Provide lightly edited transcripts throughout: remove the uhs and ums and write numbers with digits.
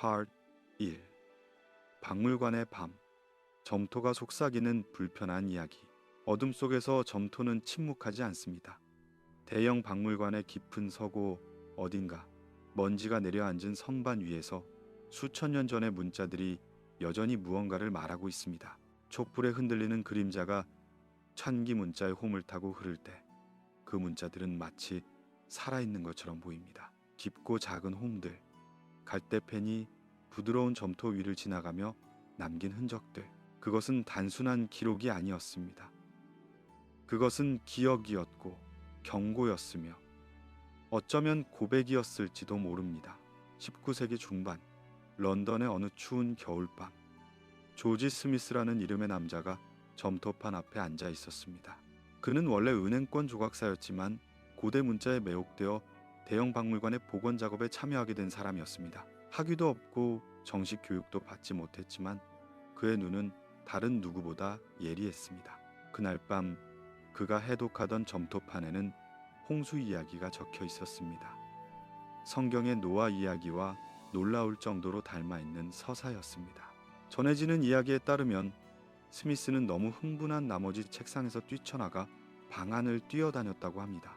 Part 1. 박물관의 밤. 점토가 속삭이는 불편한 이야기. 어둠 속에서 점토는 침묵하지 않습니다. 대형 박물관의 깊은 서고 어딘가 먼지가 내려앉은 선반 위에서 수천 년 전의 문자들이 여전히 무언가를 말하고 있습니다. 촛불에 흔들리는 그림자가 찬기 문자의 홈을 타고 흐를 때 그 문자들은 마치 살아있는 것처럼 보입니다. 깊고 작은 홈들, 갈대펜이 부드러운 점토 위를 지나가며 남긴 흔적들. 그것은 단순한 기록이 아니었습니다. 그것은 기억이었고 경고였으며 어쩌면 고백이었을지도 모릅니다. 19세기 중반 런던의 어느 추운 겨울밤, 조지 스미스라는 이름의 남자가 점토판 앞에 앉아 있었습니다. 그는 원래 은행권 조각사였지만 고대 문자에 매혹되어 대형 박물관의 복원 작업에 참여하게 된 사람이었습니다. 학위도 없고 정식 교육도 받지 못했지만 그의 눈은 다른 누구보다 예리했습니다. 그날 밤 그가 해독하던 점토판에는 홍수 이야기가 적혀 있었습니다. 성경의 노아 이야기와 놀라울 정도로 닮아있는 서사였습니다. 전해지는 이야기에 따르면 스미스는 너무 흥분한 나머지 책상에서 뛰쳐나가 방 안을 뛰어다녔다고 합니다.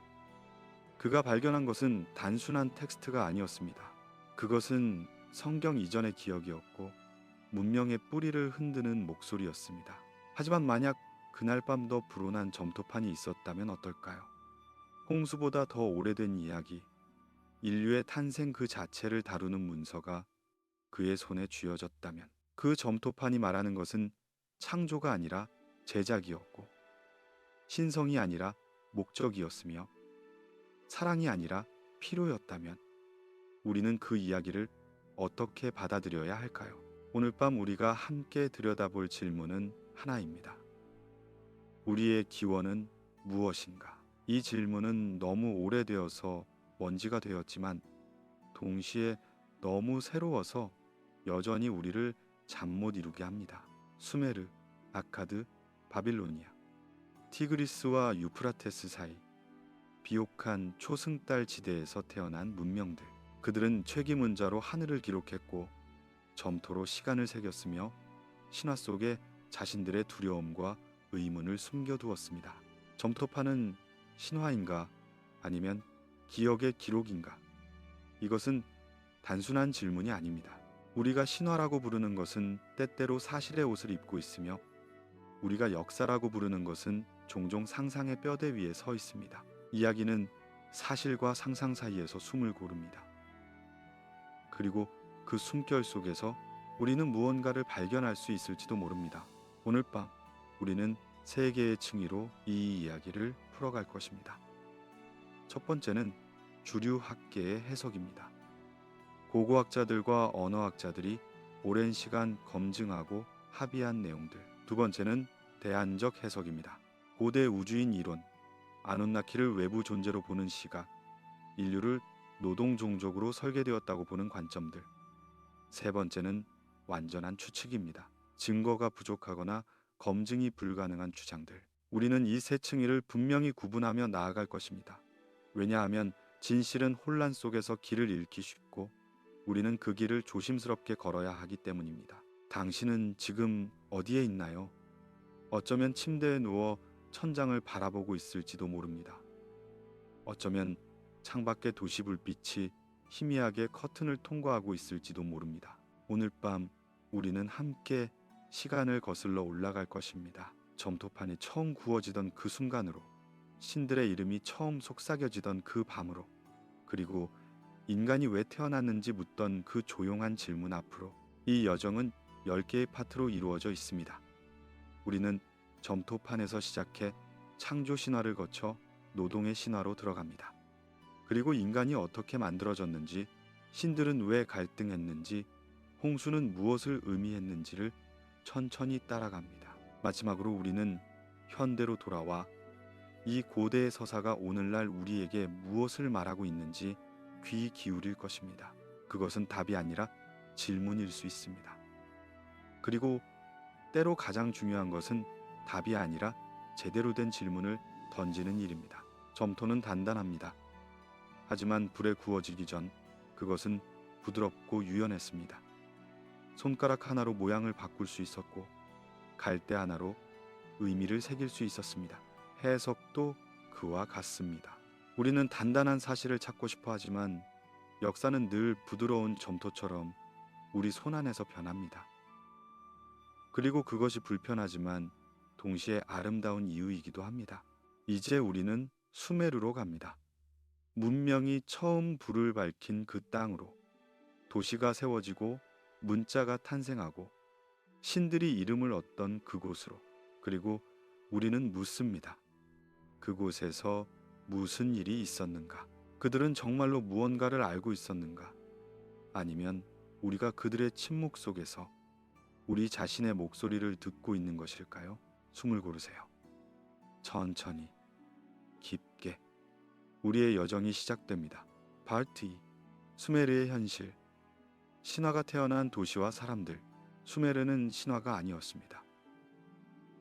그가 발견한 것은 단순한 텍스트가 아니었습니다. 그것은 성경 이전의 기억이었고 문명의 뿌리를 흔드는 목소리였습니다. 하지만 만약 그날 밤 더 불온한 점토판이 있었다면 어떨까요? 홍수보다 더 오래된 이야기, 인류의 탄생 그 자체를 다루는 문서가 그의 손에 쥐어졌다면 그 점토판이 말하는 것은 창조가 아니라 제작이었고 신성이 아니라 목적이었으며 사랑이 아니라 필요였다면 우리는 그 이야기를 어떻게 받아들여야 할까요? 오늘 밤 우리가 함께 들여다볼 질문은 하나입니다. 우리의 기원은 무엇인가? 이 질문은 너무 오래되어서 먼지가 되었지만 동시에 너무 새로워서 여전히 우리를 잠 못 이루게 합니다. 수메르, 아카드, 바빌로니아, 티그리스와 유프라테스 사이 비옥한 초승달 지대에서 태어난 문명들. 그들은 책임문자로 하늘을 기록했고 점토로 시간을 새겼으며 신화 속에 자신들의 두려움과 의문을 숨겨두었습니다. 점토판은 신화인가 아니면 기억의 기록인가? 이것은 단순한 질문이 아닙니다. 우리가 신화라고 부르는 것은 때때로 사실의 옷을 입고 있으며 우리가 역사라고 부르는 것은 종종 상상의 뼈대 위에 서 있습니다. 이야기는 사실과 상상 사이에서 숨을 고릅니다. 그리고 그 숨결 속에서 우리는 무언가를 발견할 수 있을지도 모릅니다. 오늘 밤 우리는 세 개의 층위로 이 이야기를 풀어갈 것입니다. 첫 번째는 주류 학계의 해석입니다. 고고학자들과 언어학자들이 오랜 시간 검증하고 합의한 내용들. 두 번째는 대안적 해석입니다. 고대 우주인 이론, 아누나키를 외부 존재로 보는 시각, 인류를 노동 종족으로 설계되었다고 보는 관점들. 세 번째는 완전한 추측입니다. 증거가 부족하거나 검증이 불가능한 주장들. 우리는 이 세 층위를 분명히 구분하며 나아갈 것입니다. 왜냐하면 진실은 혼란 속에서 길을 잃기 쉽고 우리는 그 길을 조심스럽게 걸어야 하기 때문입니다. 당신은 지금 어디에 있나요? 어쩌면 침대에 누워 천장을 바라보고 있을지도 모릅니다. 어쩌면 창밖의 도시불빛이 희미하게 커튼을 통과하고 있을지도 모릅니다. 오늘 밤 우리는 함께 시간을 거슬러 올라갈 것입니다. 점토판이 처음 구워지던 그 순간으로, 신들의 이름이 처음 속삭여지던 그 밤으로, 그리고 인간이 왜 태어났는지 묻던 그 조용한 질문 앞으로. 이 여정은 10개의 파트로 이루어져 있습니다. 우리는 점토판에서 시작해 창조 신화를 거쳐 노동의 신화로 들어갑니다. 그리고 인간이 어떻게 만들어졌는지, 신들은 왜 갈등했는지, 홍수는 무엇을 의미했는지를 천천히 따라갑니다. 마지막으로 우리는 현대로 돌아와 이 고대의 서사가 오늘날 우리에게 무엇을 말하고 있는지 귀 기울일 것입니다. 그것은 답이 아니라 질문일 수 있습니다. 그리고 때로 가장 중요한 것은 답이 아니라 제대로 된 질문을 던지는 일입니다. 점토는 단단합니다. 하지만 불에 구워지기 전 그것은 부드럽고 유연했습니다. 손가락 하나로 모양을 바꿀 수 있었고 갈대 하나로 의미를 새길 수 있었습니다. 해석도 그와 같습니다. 우리는 단단한 사실을 찾고 싶어 하지만 역사는 늘 부드러운 점토처럼 우리 손안에서 변합니다. 그리고 그것이 불편하지만 동시에 아름다운 이유이기도 합니다. 이제 우리는 수메르로 갑니다. 문명이 처음 불을 밝힌 그 땅으로. 도시가 세워지고 문자가 탄생하고 신들이 이름을 얻던 그곳으로. 그리고 우리는 묻습니다. 그곳에서 무슨 일이 있었는가? 그들은 정말로 무언가를 알고 있었는가? 아니면 우리가 그들의 침묵 속에서 우리 자신의 목소리를 듣고 있는 것일까요? 숨을 고르세요. 천천히, 깊게. 우리의 여정이 시작됩니다. 파트 2. 수메르의 현실. 신화가 태어난 도시와 사람들. 수메르는 신화가 아니었습니다.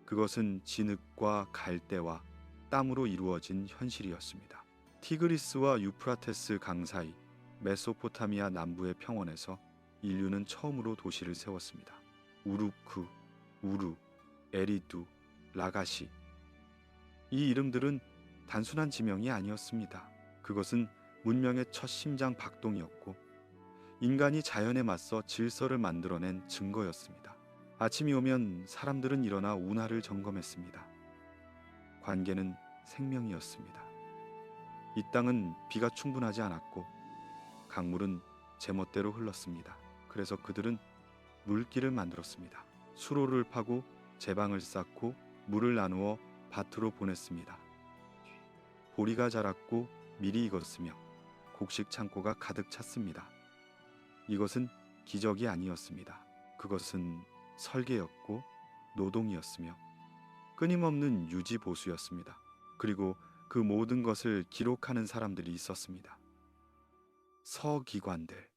그것은 진흙과 갈대와 땀으로 이루어진 현실이었습니다. 티그리스와 유프라테스 강 사이 메소포타미아 남부의 평원에서 인류는 처음으로 도시를 세웠습니다. 우루크, 우루, 에리두, 라가시. 이 이름들은 단순한 지명이 아니었습니다. 그것은 문명의 첫 심장 박동이었고 인간이 자연에 맞서 질서를 만들어낸 증거였습니다. 아침이 오면 사람들은 일어나 운하를 점검했습니다. 관계는 생명이었습니다. 이 땅은 비가 충분하지 않았고 강물은 제멋대로 흘렀습니다. 그래서 그들은 물길을 만들었습니다. 수로를 파고 제방을 쌓고 물을 나누어 밭으로 보냈습니다. 보리가 자랐고 밀이 익었으며 곡식 창고가 가득 찼습니다. 이것은 기적이 아니었습니다. 그것은 설계였고 노동이었으며 끊임없는 유지 보수였습니다. 그리고 그 모든 것을 기록하는 사람들이 있었습니다. 서기관들.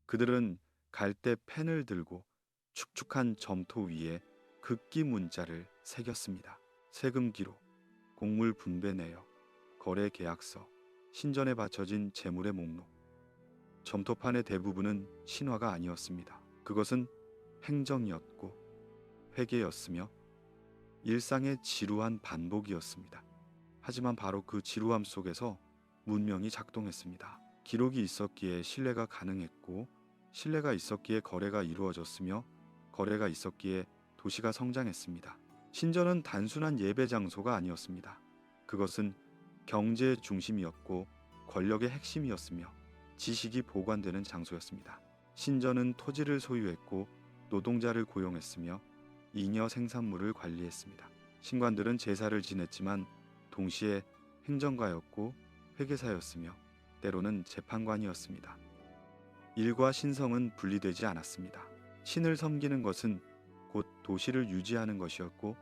그들은 갈대 펜을 들고 축축한 점토 위에 극기 문자를 새겼습니다. 세금 기록, 곡물 분배 내역, 거래 계약서, 신전에 바쳐진 재물의 목록. 점토판의 대부분은 신화가 아니었습니다. 그것은 행정이었고 회계였으며 일상의 지루한 반복이었습니다. 하지만 바로 그 지루함 속에서 문명이 작동했습니다. 기록이 있었기에 신뢰가 가능했고 신뢰가 있었기에 거래가 이루어졌으며 거래가 있었기에 도시가 성장했습니다. 신전은 단순한 예배 장소가 아니었습니다. 그것은 경제의 중심이었고 권력의 핵심이었으며 지식이 보관되는 장소였습니다. 신전은 토지를 소유했고 노동자를 고용했으며 잉여 생산물을 관리했습니다. 신관들은 제사를 지냈지만 동시에 행정가였고 회계사였으며 때로는 재판관이었습니다. 일과 신성은 분리되지 않았습니다. 신을 섬기는 것은 곧 도시를 유지하는 것이었고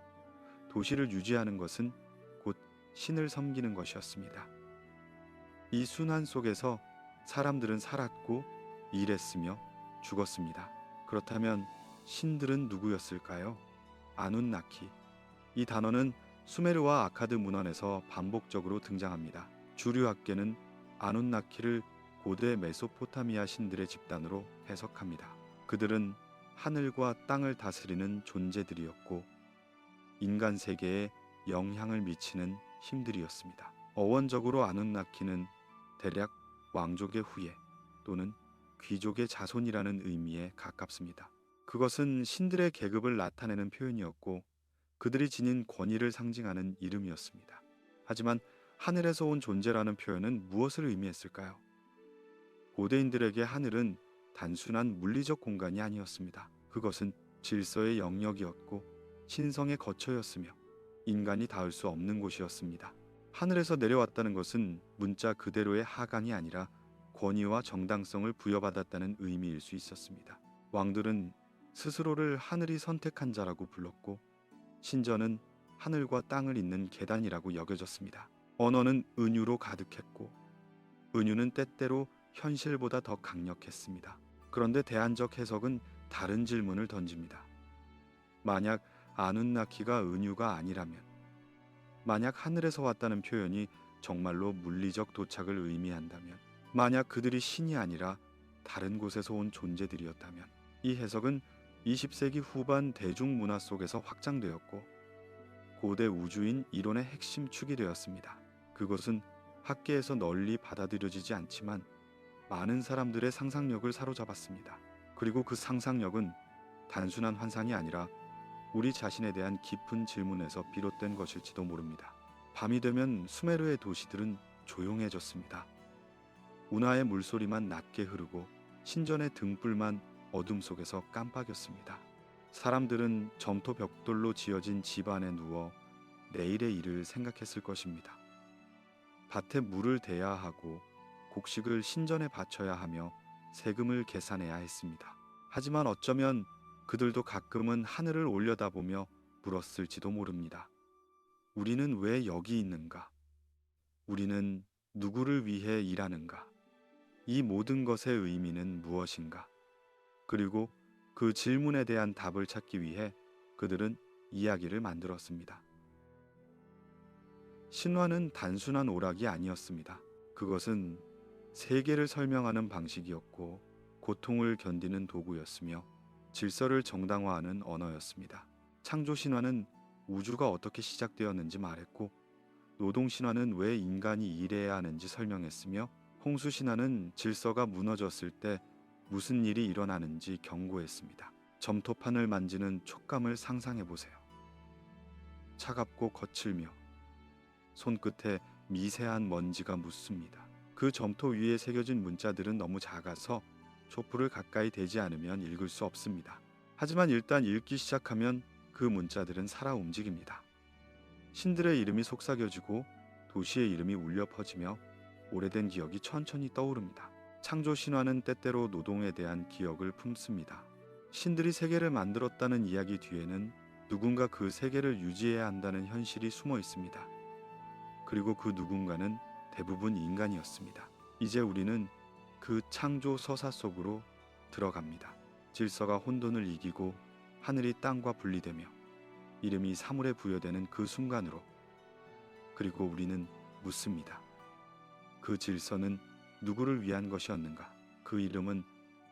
도시를 유지하는 것은 곧 신을 섬기는 것이었습니다. 이 순환 속에서 사람들은 살았고 일했으며 죽었습니다. 그렇다면 신들은 누구였을까요? 아눈나키. 이 단어는 수메르와 아카드 문헌에서 반복적으로 등장합니다. 주류 학계는 아눈나키를 고대 메소포타미아 신들의 집단으로 해석합니다. 그들은 하늘과 땅을 다스리는 존재들이었고 인간 세계에 영향을 미치는 힘들이었습니다. 어원적으로 아눈나키는 대략 왕족의 후예 또는 귀족의 자손이라는 의미에 가깝습니다. 그것은 신들의 계급을 나타내는 표현이었고 그들이 지닌 권위를 상징하는 이름이었습니다. 하지만 하늘에서 온 존재라는 표현은 무엇을 의미했을까요? 고대인들에게 하늘은 단순한 물리적 공간이 아니었습니다. 그것은 질서의 영역이었고 신성의 거처였으며 인간이 닿을 수 없는 곳이었습니다. 하늘에서 내려왔다는 것은 문자 그대로의 하강이 아니라 권위와 정당성을 부여받았다는 의미일 수 있었습니다. 왕들은 스스로를 하늘이 선택한 자라고 불렀고 신전은 하늘과 땅을 잇는 계단이라고 여겨졌습니다. 언어는 은유로 가득했고 은유는 때때로 현실보다 더 강력했습니다. 그런데 대안적 해석은 다른 질문을 던집니다. 만약 아눈나키가 은유가 아니라면, 만약 하늘에서 왔다는 표현이 정말로 물리적 도착을 의미한다면, 만약 그들이 신이 아니라 다른 곳에서 온 존재들이었다면 이 해석은 20세기 후반 대중문화 속에서 확장되었고 고대 우주인 이론의 핵심 축이 되었습니다. 그것은 학계에서 널리 받아들여지지 않지만 많은 사람들의 상상력을 사로잡았습니다. 그리고 그 상상력은 단순한 환상이 아니라 우리 자신에 대한 깊은 질문에서 비롯된 것일지도 모릅니다. 밤이 되면 수메르의 도시들은 조용해졌습니다. 운하의 물소리만 낮게 흐르고 신전의 등불만 어둠 속에서 깜빡였습니다. 사람들은 점토 벽돌로 지어진 집 안에 누워 내일의 일을 생각했을 것입니다. 밭에 물을 대야 하고 곡식을 신전에 바쳐야 하며 세금을 계산해야 했습니다. 하지만 어쩌면 그들도 가끔은 하늘을 올려다보며 물었을지도 모릅니다. 우리는 왜 여기 있는가? 우리는 누구를 위해 일하는가? 이 모든 것의 의미는 무엇인가? 그리고 그 질문에 대한 답을 찾기 위해 그들은 이야기를 만들었습니다. 신화는 단순한 오락이 아니었습니다. 그것은 세계를 설명하는 방식이었고 고통을 견디는 도구였으며 질서를 정당화하는 언어였습니다. 창조 신화는 우주가 어떻게 시작되었는지 말했고 노동 신화는 왜 인간이 일해야 하는지 설명했으며 홍수 신화는 질서가 무너졌을 때 무슨 일이 일어나는지 경고했습니다. 점토판을 만지는 촉감을 상상해 보세요. 차갑고 거칠며 손끝에 미세한 먼지가 묻습니다. 그 점토 위에 새겨진 문자들은 너무 작아서 촛불을 가까이 대지 않으면 읽을 수 없습니다. 하지만 일단 읽기 시작하면 그 문자들은 살아 움직입니다. 신들의 이름이 속삭여지고 도시의 이름이 울려 퍼지며 오래된 기억이 천천히 떠오릅니다. 창조 신화는 때때로 노동에 대한 기억을 품습니다. 신들이 세계를 만들었다는 이야기 뒤에는 누군가 그 세계를 유지해야 한다는 현실이 숨어 있습니다. 그리고 그 누군가는 대부분 인간이었습니다. 이제 우리는 그 창조 서사 속으로 들어갑니다. 질서가 혼돈을 이기고 하늘이 땅과 분리되며 이름이 사물에 부여되는 그 순간으로. 그리고 우리는 묻습니다. 그 질서는 누구를 위한 것이었는가? 그 이름은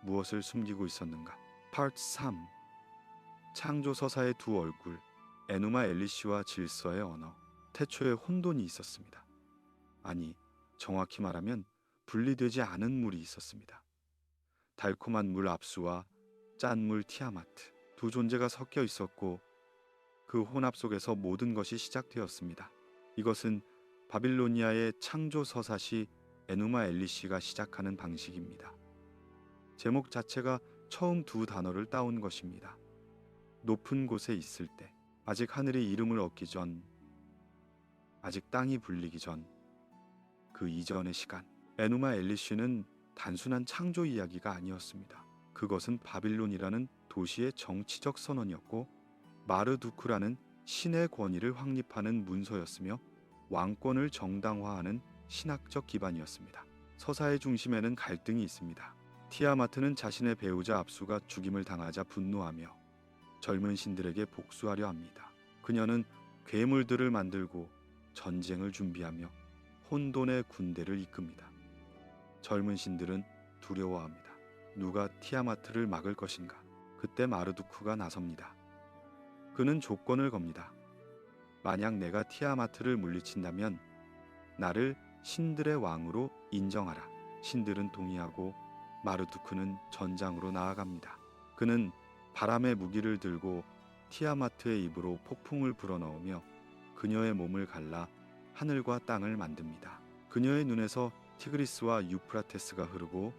무엇을 숨기고 있었는가? 파트 3. 창조 서사의 두 얼굴, 에누마 엘리시와 질서의 언어. 태초에 혼돈이 있었습니다. 아니, 정확히 말하면 분리되지 않은 물이 있었습니다. 달콤한 물 압수와 짠물 티아마트, 두 존재가 섞여 있었고 그 혼합 속에서 모든 것이 시작되었습니다. 이것은 바빌로니아의 창조 서사시 에누마 엘리시가 시작하는 방식입니다. 제목 자체가 처음 두 단어를 따온 것입니다. 높은 곳에 있을 때, 아직 하늘이 이름을 얻기 전, 아직 땅이 불리기 전, 그 이전의 시간. 에누마 엘리시는 단순한 창조 이야기가 아니었습니다. 그것은 바빌론이라는 도시의 정치적 선언이었고 마르두크라는 신의 권위를 확립하는 문서였으며 왕권을 정당화하는 신학적 기반이었습니다. 서사의 중심에는 갈등이 있습니다. 티아마트는 자신의 배우자 압수가 죽임을 당하자 분노하며 젊은 신들에게 복수하려 합니다. 그녀는 괴물들을 만들고 전쟁을 준비하며 혼돈의 군대를 이끕니다. 젊은 신들은 두려워합니다. 누가 티아마트를 막을 것인가? 그때 마르두크가 나섭니다. 그는 조건을 겁니다. 만약 내가 티아마트를 물리친다면 나를 신들의 왕으로 인정하라. 신들은 동의하고 마르두크는 전장으로 나아갑니다. 그는 바람의 무기를 들고 티아마트의 입으로 폭풍을 불어넣으며 그녀의 몸을 갈라 하늘과 땅을 만듭니다. 그녀의 눈에서 티그리스와 유프라테스가 흐르고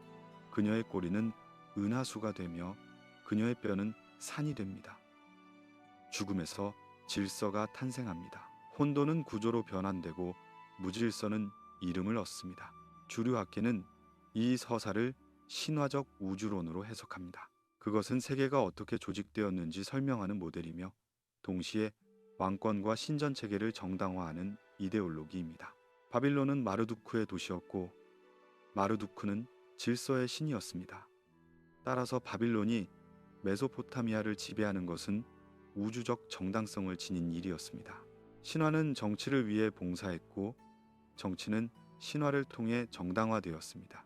그녀의 꼬리는 은하수가 되며 그녀의 뼈는 산이 됩니다. 죽음에서 질서가 탄생합니다. 혼돈은 구조로 변환되고 무질서는 이름을 얻습니다. 주류 학계는 이 서사를 신화적 우주론으로 해석합니다. 그것은 세계가 어떻게 조직되었는지 설명하는 모델이며 동시에 왕권과 신전 체계를 정당화하는 이데올로기입니다. 바빌론은 마르두크의 도시였고 마르두크는 질서의 신이었습니다. 따라서 바빌론이 메소포타미아를 지배하는 것은 우주적 정당성을 지닌 일이었습니다. 신화는 정치를 위해 봉사했고 정치는 신화를 통해 정당화되었습니다.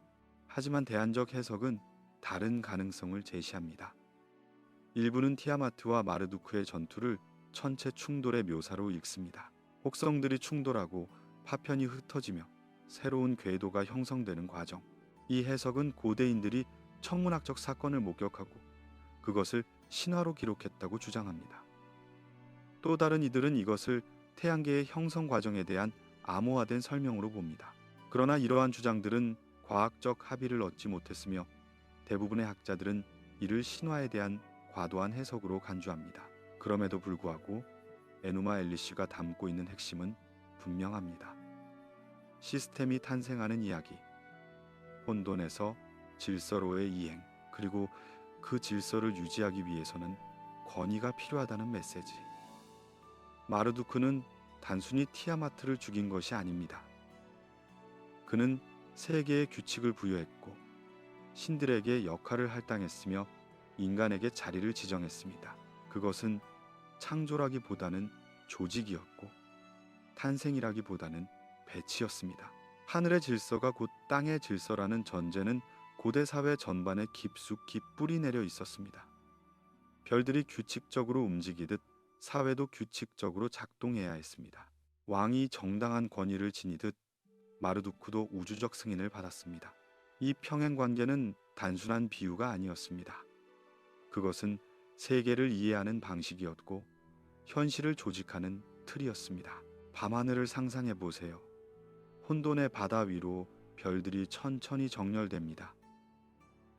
하지만 대안적 해석은 다른 가능성을 제시합니다. 일부는 티아마트와 마르두크의 전투를 천체 충돌의 묘사로 읽습니다. 혹성들이 충돌하고 파편이 흩어지며 새로운 궤도가 형성되는 과정. 이 해석은 고대인들이 천문학적 사건을 목격하고 그것을 신화로 기록했다고 주장합니다. 또 다른 이들은 이것을 태양계의 형성 과정에 대한 암호화된 설명으로 봅니다. 그러나 이러한 주장들은 과학적 합의를 얻지 못했으며 대부분의 학자들은 이를 신화에 대한 과도한 해석으로 간주합니다. 그럼에도 불구하고 에누마 엘리시가 담고 있는 핵심은 분명합니다. 시스템이 탄생하는 이야기, 혼돈에서 질서로의 이행, 그리고 그 질서를 유지하기 위해서는 권위가 필요하다는 메시지. 마르두크는 단순히 티아마트를 죽인 것이 아닙니다. 그는 세계의 규칙을 부여했고 신들에게 역할을 할당했으며 인간에게 자리를 지정했습니다. 그것은 창조라기보다는 조직이었고 탄생이라기보다는 배치였습니다. 하늘의 질서가 곧 땅의 질서라는 전제는 고대 사회 전반에 깊숙이 뿌리내려 있었습니다. 별들이 규칙적으로 움직이듯 사회도 규칙적으로 작동해야 했습니다. 왕이 정당한 권위를 지니듯 마르두크도 우주적 승인을 받았습니다. 이 평행 관계는 단순한 비유가 아니었습니다. 그것은 세계를 이해하는 방식이었고 현실을 조직하는 틀이었습니다. 밤하늘을 상상해 보세요. 혼돈의 바다 위로 별들이 천천히 정렬됩니다.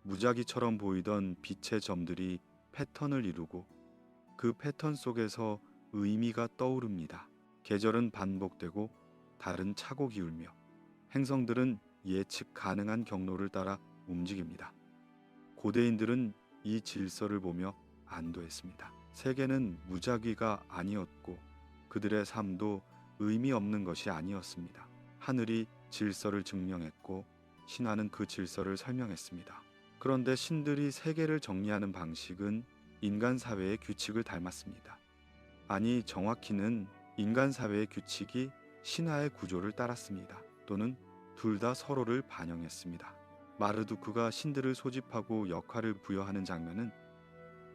무작위처럼 보이던 빛의 점들이 패턴을 이루고 그 패턴 속에서 의미가 떠오릅니다. 계절은 반복되고 달은 차고 기울며 행성들은 예측 가능한 경로를 따라 움직입니다. 고대인들은 이 질서를 보며 안도했습니다. 세계는 무작위가 아니었고 그들의 삶도 의미 없는 것이 아니었습니다. 하늘이 질서를 증명했고 신화는 그 질서를 설명했습니다. 그런데 신들이 세계를 정리하는 방식은 인간 사회의 규칙을 닮았습니다. 아니, 정확히는 인간 사회의 규칙이 신화의 구조를 따랐습니다. 또는 둘 다 서로를 반영했습니다. 마르두크가 신들을 소집하고 역할을 부여하는 장면은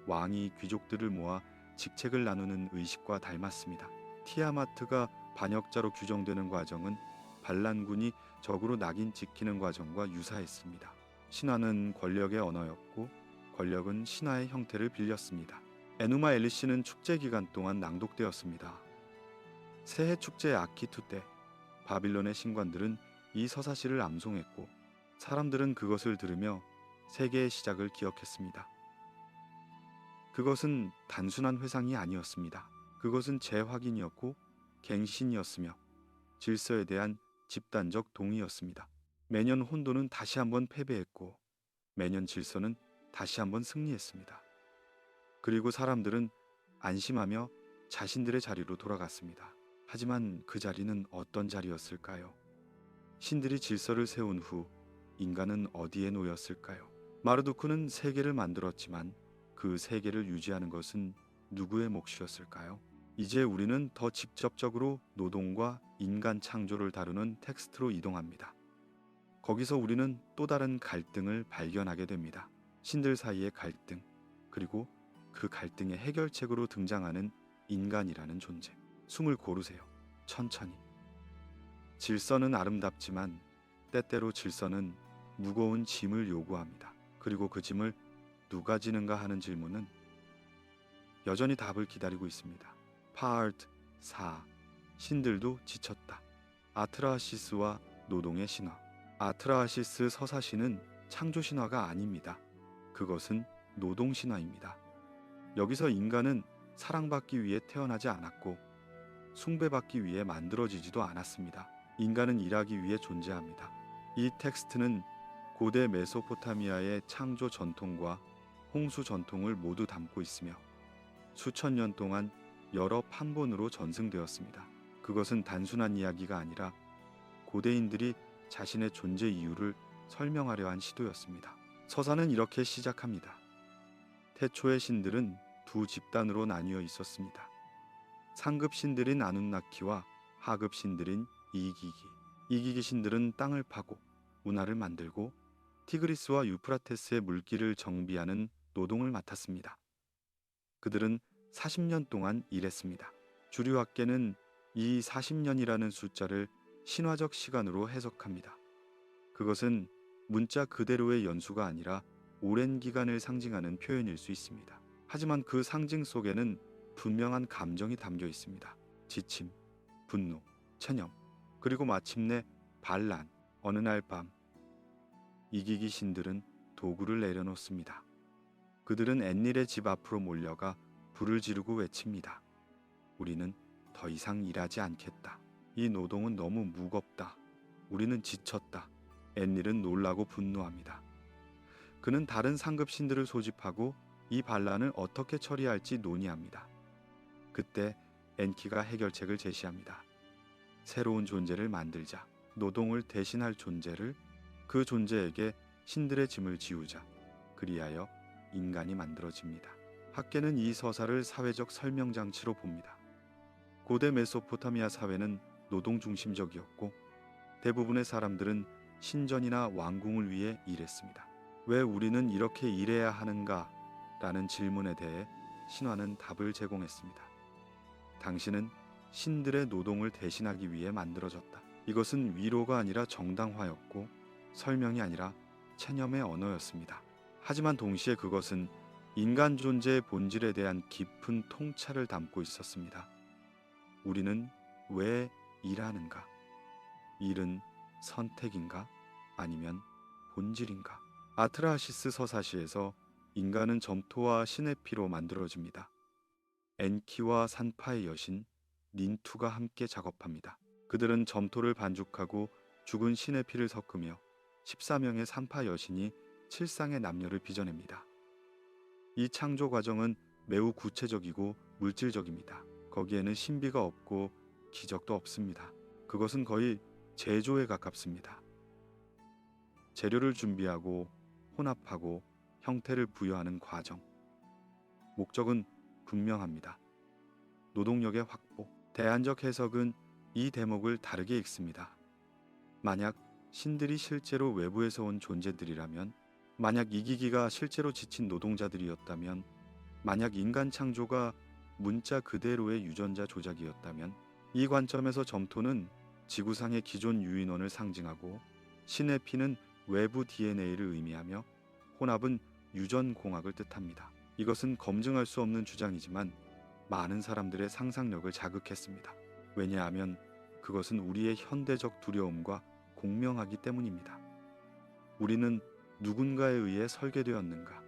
왕이 귀족들을 모아 직책을 나누는 의식과 닮았습니다. 티아마트가 반역자로 규정되는 과정은 반란군이 적으로 낙인 찍히는 과정과 유사했습니다. 신화는 권력의 언어였고 권력은 신화의 형태를 빌렸습니다. 에누마 엘리시는 축제 기간 동안 낭독되었습니다. 새해 축제 아키투 때 바빌론의 신관들은 이 서사시를 암송했고 사람들은 그것을 들으며 세계의 시작을 기억했습니다. 그것은 단순한 회상이 아니었습니다. 그것은 재확인이었고 갱신이었으며 질서에 대한 집단적 동의였습니다. 매년 혼돈은 다시 한번 패배했고 매년 질서는 다시 한번 승리했습니다. 그리고 사람들은 안심하며 자신들의 자리로 돌아갔습니다. 하지만 그 자리는 어떤 자리였을까요? 신들이 질서를 세운 후 인간은 어디에 놓였을까요? 마르두크는 세계를 만들었지만 그 세계를 유지하는 것은 누구의 몫이었을까요? 이제 우리는 더 직접적으로 노동과 인간 창조를 다루는 텍스트로 이동합니다. 거기서 우리는 또 다른 갈등을 발견하게 됩니다. 신들 사이의 갈등, 그리고 그 갈등의 해결책으로 등장하는 인간이라는 존재. 숨을 고르세요. 천천히. 질서는 아름답지만 때때로 질서는 무거운 짐을 요구합니다. 그리고 그 짐을 누가 지는가 하는 질문은 여전히 답을 기다리고 있습니다. 파트 4. 신들도 지쳤다. 아트라시스와 노동의 신화. 아트라시스 서사시는 창조 신화가 아닙니다. 그것은 노동 신화입니다. 여기서 인간은 사랑받기 위해 태어나지 않았고 숭배받기 위해 만들어지지도 않았습니다. 인간은 일하기 위해 존재합니다. 이 텍스트는 고대 메소포타미아의 창조 전통과 홍수 전통을 모두 담고 있으며 수천 년 동안 여러 판본으로 전승되었습니다. 그것은 단순한 이야기가 아니라 고대인들이 자신의 존재 이유를 설명하려 한 시도였습니다. 서사는 이렇게 시작합니다. 태초의 신들은 두 집단으로 나뉘어 있었습니다. 상급 신들인 아눈나키와 하급 신들인 이기기. 이기기 신들은 땅을 파고 운하를 만들고 티그리스와 유프라테스의 물길을 정비하는 노동을 맡았습니다. 그들은 40년 동안 일했습니다. 주류학계는 이 40년이라는 숫자를 신화적 시간으로 해석합니다. 그것은 문자 그대로의 연수가 아니라 오랜 기간을 상징하는 표현일 수 있습니다. 하지만 그 상징 속에는 분명한 감정이 담겨 있습니다. 지침, 분노, 체념, 그리고 마침내 반란. 어느 날 밤, 이기기 신들은 도구를 내려놓습니다. 그들은 앤닐의 집 앞으로 몰려가 불을 지르고 외칩니다. 우리는 더 이상 일하지 않겠다. 이 노동은 너무 무겁다. 우리는 지쳤다. 앤닐은 놀라고 분노합니다. 그는 다른 상급 신들을 소집하고 이 반란을 어떻게 처리할지 논의합니다. 그때 엔키가 해결책을 제시합니다. 새로운 존재를 만들자. 노동을 대신할 존재를, 그 존재에게 신들의 짐을 지우자. 그리하여 인간이 만들어집니다. 학계는 이 서사를 사회적 설명장치로 봅니다. 고대 메소포타미아 사회는 노동 중심적이었고 대부분의 사람들은 신전이나 왕궁을 위해 일했습니다. 왜 우리는 이렇게 일해야 하는가? 라는 질문에 대해 신화는 답을 제공했습니다. 당신은 신들의 노동을 대신하기 위해 만들어졌다. 이것은 위로가 아니라 정당화였고 설명이 아니라 체념의 언어였습니다. 하지만 동시에 그것은 인간 존재의 본질에 대한 깊은 통찰을 담고 있었습니다. 우리는 왜 일하는가? 일은 선택인가? 아니면 본질인가? 아트라하시스 서사시에서 인간은 점토와 신의 피로 만들어집니다. 엔키와 산파의 여신 닌투가 함께 작업합니다. 그들은 점토를 반죽하고 죽은 신의 피를 섞으며 14명의 산파 여신이 7상의 남녀를 빚어냅니다. 이 창조 과정은 매우 구체적이고 물질적입니다. 거기에는 신비가 없고 기적도 없습니다. 그것은 거의 제조에 가깝습니다. 재료를 준비하고 혼합하고 형태를 부여하는 과정. 목적은 분명합니다. 노동력의 확보. 대안적 해석은 이 대목을 다르게 읽습니다. 만약 신들이 실제로 외부에서 온 존재들이라면, 만약 이기기가 실제로 지친 노동자들이었다면, 만약 인간 창조가 문자 그대로의 유전자 조작이었다면, 이 관점에서 점토는 지구상의 기존 유인원을 상징하고 신의 피는 외부 DNA를 의미하며 혼합은 유전 공학을 뜻합니다. 이것은 검증할 수 없는 주장이지만 많은 사람들의 상상력을 자극했습니다. 왜냐하면 그것은 우리의 현대적 두려움과 공명하기 때문입니다. 우리는 누군가에 의해 설계되었는가?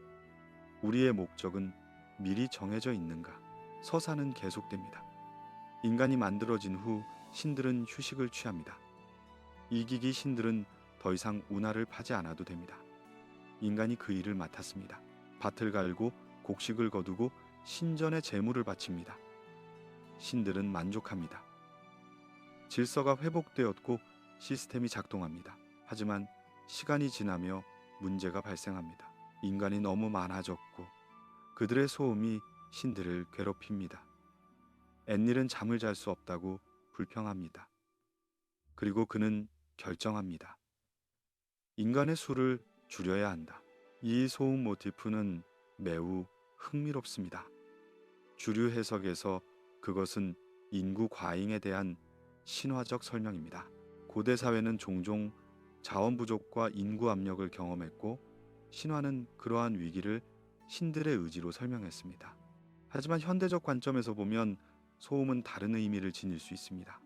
우리의 목적은 미리 정해져 있는가? 서사는 계속됩니다. 인간이 만들어진 후 신들은 휴식을 취합니다. 이기기 신들은 더 이상 운하를 파지 않아도 됩니다. 인간이 그 일을 맡았습니다. 밭을 갈고 곡식을 거두고 신전에 제물을 바칩니다. 신들은 만족합니다. 질서가 회복되었고 시스템이 작동합니다. 하지만 시간이 지나며 문제가 발생합니다. 인간이 너무 많아졌고 그들의 소음이 신들을 괴롭힙니다. 앤닐은 잠을 잘 수 없다고 불평합니다. 그리고 그는 결정합니다. 인간의 수를 줄여야 한다. 이 소음 모티프는 매우 흥미롭습니다. 주류 해석에서 그것은 인구 과잉에 대한 신화적 설명입니다. 고대 사회는 종종 자원 부족과 인구 압력을 경험했고 신화는 그러한 위기를 신들의 의지로 설명했습니다. 하지만 현대적 관점에서 보면 소음은 다른 의미를 지닐 수 있습니다.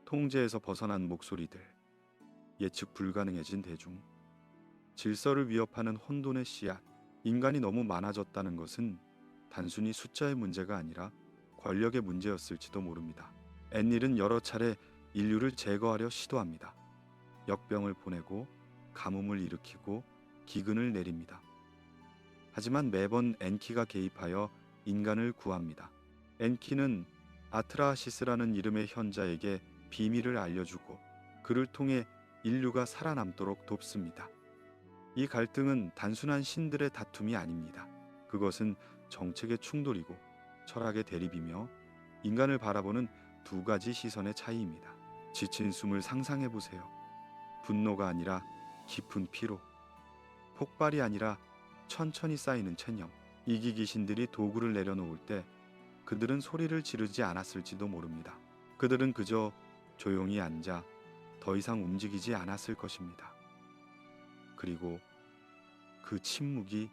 통제에서 벗어난 목소리들, 예측 불가능해진 대중, 질서를 위협하는 혼돈의 씨앗. 인간이 너무 많아졌다는 것은 단순히 숫자의 문제가 아니라 권력의 문제였을지도 모릅니다. 앤닐은 여러 차례 인류를 제거하려 시도합니다. 역병을 보내고 가뭄을 일으키고 기근을 내립니다. 하지만 매번 엔키가 개입하여 인간을 구합니다. 엔키는 아트라시스라는 이름의 현자에게 비밀을 알려주고 그를 통해 인류가 살아남도록 돕습니다. 이 갈등은 단순한 신들의 다툼이 아닙니다. 그것은 정책의 충돌이고 철학의 대립이며 인간을 바라보는 두 가지 시선의 차이입니다. 지친 숨을 상상해 보세요. 분노가 아니라 깊은 피로, 폭발이 아니라 천천히 쌓이는 체념. 이기 귀신들이 도구를 내려놓을 때 그들은 소리를 지르지 않았을지도 모릅니다. 그들은 그저 조용히 앉아 더 이상 움직이지 않았을 것입니다. 그리고 그 침묵이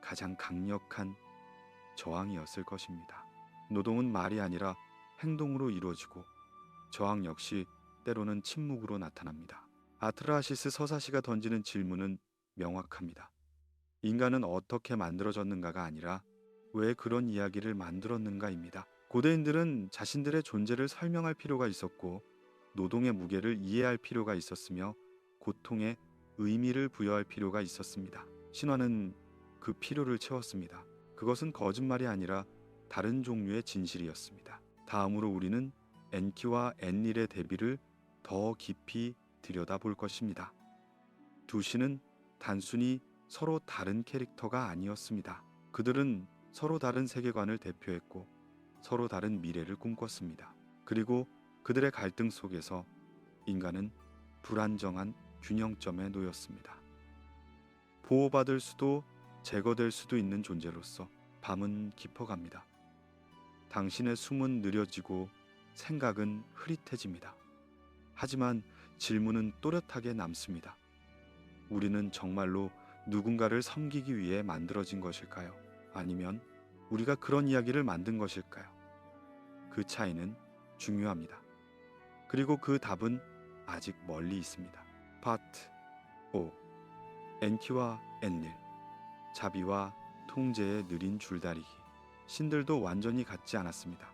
가장 강력한 저항이었을 것입니다. 노동은 말이 아니라 행동으로 이루어지고 저항 역시 때로는 침묵으로 나타납니다. 아트라시스 서사시가 던지는 질문은 명확합니다. 인간은 어떻게 만들어졌는가가 아니라 왜 그런 이야기를 만들었는가입니다. 고대인들은 자신들의 존재를 설명할 필요가 있었고 노동의 무게를 이해할 필요가 있었으며 고통에 의미를 부여할 필요가 있었습니다. 신화는 그 필요를 채웠습니다. 그것은 거짓말이 아니라 다른 종류의 진실이었습니다. 다음으로 우리는 엔키와 엔릴의 대비를 더 깊이 들여다볼 것입니다. 두 신은 단순히 서로 다른 캐릭터가 아니었습니다. 그들은 서로 다른 세계관을 대표했고 서로 다른 미래를 꿈꿨습니다. 그리고 그들의 갈등 속에서 인간은 불안정한 균형점에 놓였습니다. 보호받을 수도 제거될 수도 있는 존재로서 밤은 깊어갑니다. 당신의 숨은 느려지고 생각은 흐릿해집니다. 하지만 질문은 또렷하게 남습니다. 우리는 정말로 누군가를 섬기기 위해 만들어진 것일까요? 아니면 우리가 그런 이야기를 만든 것일까요? 그 차이는 중요합니다. 그리고 그 답은 아직 멀리 있습니다. 파트 5. 엔키와 엔릴, 자비와 통제의 느린 줄다리기. 신들도 완전히 같지 않았습니다.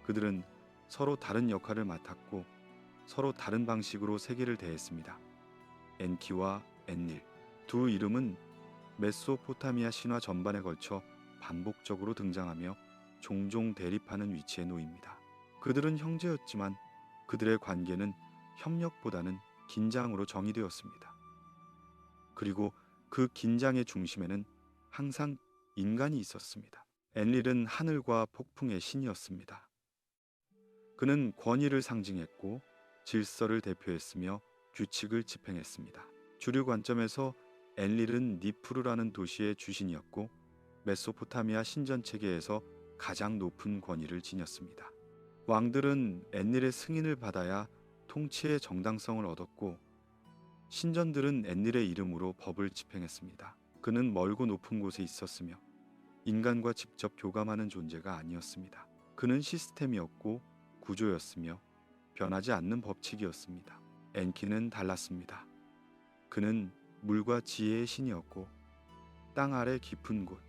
그들은 서로 다른 역할을 맡았고 서로 다른 방식으로 세계를 대했습니다. 엔키와 엔릴, 두 이름은 메소포타미아 신화 전반에 걸쳐 반복적으로 등장하며 종종 대립하는 위치에 놓입니다. 그들은 형제였지만 그들의 관계는 협력보다는 긴장으로 정의되었습니다. 그리고 그 긴장의 중심에는 항상 인간이 있었습니다. 엔릴은 하늘과 폭풍의 신이었습니다. 그는 권위를 상징했고 질서를 대표했으며 규칙을 집행했습니다. 주류 관점에서 엔릴은 니프루라는 도시의 주신이었고 메소포타미아 신전 체계에서 가장 높은 권위를 지녔습니다. 왕들은 엔릴의 승인을 받아야 통치의 정당성을 얻었고 신전들은 엔릴의 이름으로 법을 집행했습니다. 그는 멀고 높은 곳에 있었으며 인간과 직접 교감하는 존재가 아니었습니다. 그는 시스템이었고 구조였으며 변하지 않는 법칙이었습니다. 엔키는 달랐습니다. 그는 물과 지혜의 신이었고 땅 아래 깊은 곳,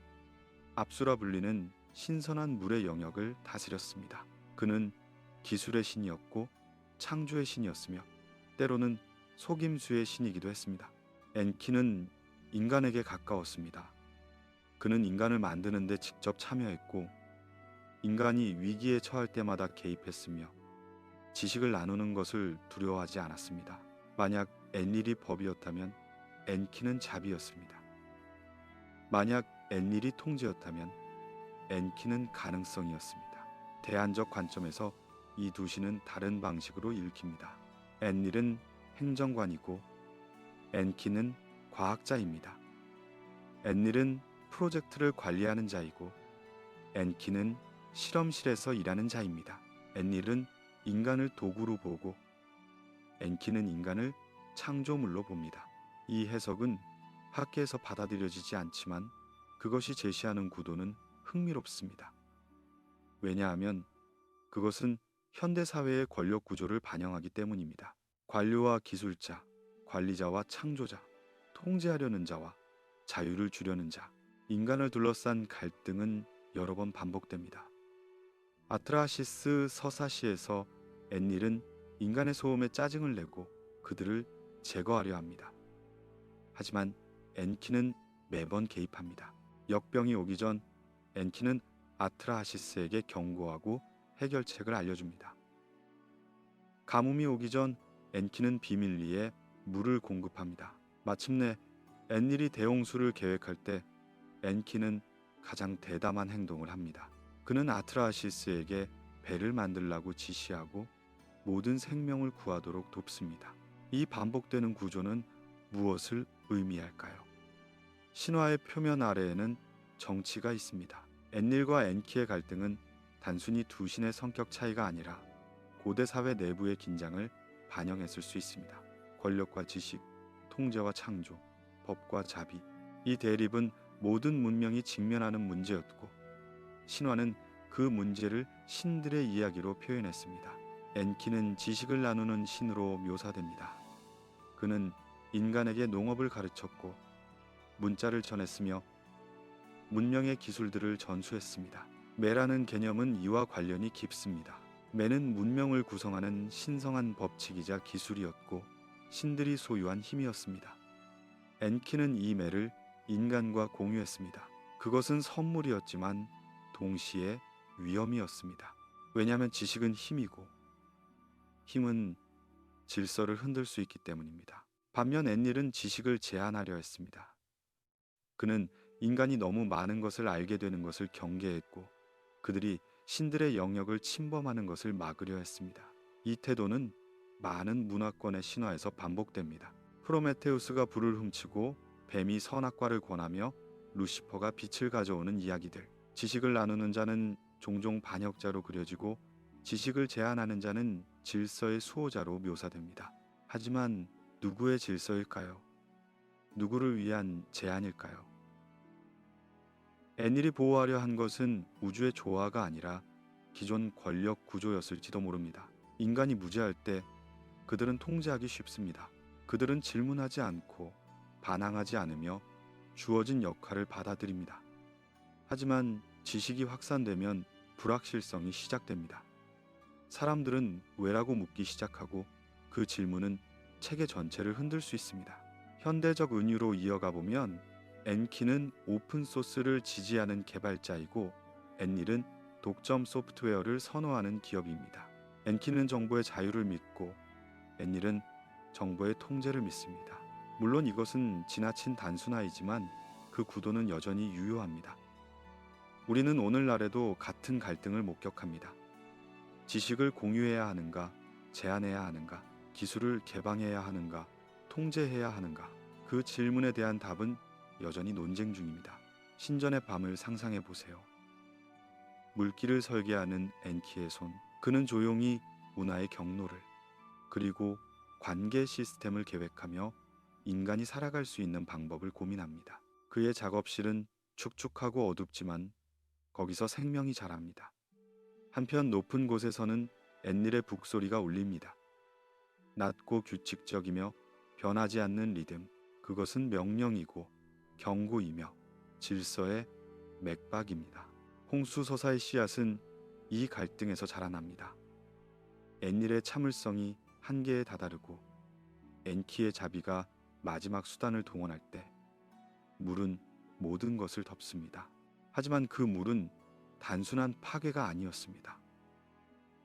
압수라 불리는 신선한 물의 영역을 다스렸습니다. 그는 기술의 신이었고 창조의 신이었으며 때로는 속임수의 신이기도 했습니다. 엔키는 인간에게 가까웠습니다. 그는 인간을 만드는 데 직접 참여했고 인간이 위기에 처할 때마다 개입했으며 지식을 나누는 것을 두려워하지 않았습니다. 만약 엔릴이 법이었다면 엔키는 자비였습니다. 만약 엔릴이 통제였다면 엔키는 가능성이었습니다. 대안적 관점에서 이 두 신은 다른 방식으로 읽힙니다. 엔릴은 행정관이고 엔키는 과학자입니다. 엔릴은 프로젝트를 관리하는 자이고 엔키는 실험실에서 일하는 자입니다. 엔릴은 인간을 도구로 보고 엔키는 인간을 창조물로 봅니다. 이 해석은 학계에서 받아들여지지 않지만 그것이 제시하는 구도는 흥미롭습니다. 왜냐하면 그것은 현대 사회의 권력 구조를 반영하기 때문입니다. 관료와 기술자, 관리자와 창조자, 통제하려는 자와 자유를 주려는 자, 인간을 둘러싼 갈등은 여러 번 반복됩니다. 아트라시스 서사시에서 엔릴은 인간의 소음에 짜증을 내고 그들을 제거하려 합니다. 하지만 엔키는 매번 개입합니다. 역병이 오기 전 엔키는 아트라시스에게 경고하고 해결책을 알려줍니다. 가뭄이 오기 전 엔키는 비밀리에 물을 공급합니다. 마침내 엔릴이 대홍수를 계획할 때 엔키는 가장 대담한 행동을 합니다. 그는 아트라시스에게 배를 만들라고 지시하고 모든 생명을 구하도록 돕습니다. 이 반복되는 구조는 무엇을 의미할까요? 신화의 표면 아래에는 정치가 있습니다. 엔릴과 엔키의 갈등은 단순히 두 신의 성격 차이가 아니라 고대 사회 내부의 긴장을 반영했을 수 있습니다. 권력과 지식, 통제와 창조, 법과 자비. 이 대립은 모든 문명이 직면하는 문제였고 신화는 그 문제를 신들의 이야기로 표현했습니다. 엔키는 지식을 나누는 신으로 묘사됩니다. 그는 인간에게 농업을 가르쳤고 문자를 전했으며 문명의 기술들을 전수했습니다. 매라는 개념은 이와 관련이 깊습니다. 매는 문명을 구성하는 신성한 법칙이자 기술이었고 신들이 소유한 힘이었습니다. 엔키는 이 매를 인간과 공유했습니다. 그것은 선물이었지만 동시에 위험이었습니다. 왜냐하면 지식은 힘이고 힘은 질서를 흔들 수 있기 때문입니다. 반면 엔릴은 지식을 제한하려 했습니다. 그는 인간이 너무 많은 것을 알게 되는 것을 경계했고 그들이 신들의 영역을 침범하는 것을 막으려 했습니다. 이 태도는 많은 문화권의 신화에서 반복됩니다. 프로메테우스가 불을 훔치고 뱀이 선악과를 권하며 루시퍼가 빛을 가져오는 이야기들. 지식을 나누는 자는 종종 반역자로 그려지고 지식을 제한하는 자는 질서의 수호자로 묘사됩니다. 하지만 누구의 질서일까요? 누구를 위한 제한일까요? 엔릴이 보호하려 한 것은 우주의 조화가 아니라 기존 권력 구조였을지도 모릅니다. 인간이 무지할 때 그들은 통제하기 쉽습니다. 그들은 질문하지 않고 반항하지 않으며 주어진 역할을 받아들입니다. 하지만 지식이 확산되면 불확실성이 시작됩니다. 사람들은 왜라고 묻기 시작하고 그 질문은 체계 전체를 흔들 수 있습니다. 현대적 은유로 이어가 보면 엔키는 오픈소스를 지지하는 개발자이고 엔릴은 독점 소프트웨어를 선호하는 기업입니다. 엔키는 정보의 자유를 믿고 엔릴은 정보의 통제를 믿습니다. 물론 이것은 지나친 단순화이지만 그 구도는 여전히 유효합니다. 우리는 오늘날에도 같은 갈등을 목격합니다. 지식을 공유해야 하는가, 제한해야 하는가, 기술을 개방해야 하는가, 통제해야 하는가. 그 질문에 대한 답은 여전히 논쟁 중입니다. 신전의 밤을 상상해 보세요. 물길을 설계하는 엔키의 손. 그는 조용히 문화의 경로를 그리고 관계 시스템을 계획하며 인간이 살아갈 수 있는 방법을 고민합니다. 그의 작업실은 축축하고 어둡지만 거기서 생명이 자랍니다. 한편 높은 곳에서는 엔릴의 북소리가 울립니다. 낮고 규칙적이며 변하지 않는 리듬. 그것은 명령이고 경고이며 질서의 맥박입니다. 홍수서사의 씨앗은 이 갈등에서 자라납니다. 엔릴의 참을성이 한계에 다다르고 엔키의 자비가 마지막 수단을 동원할 때 물은 모든 것을 덮습니다. 하지만 그 물은 단순한 파괴가 아니었습니다.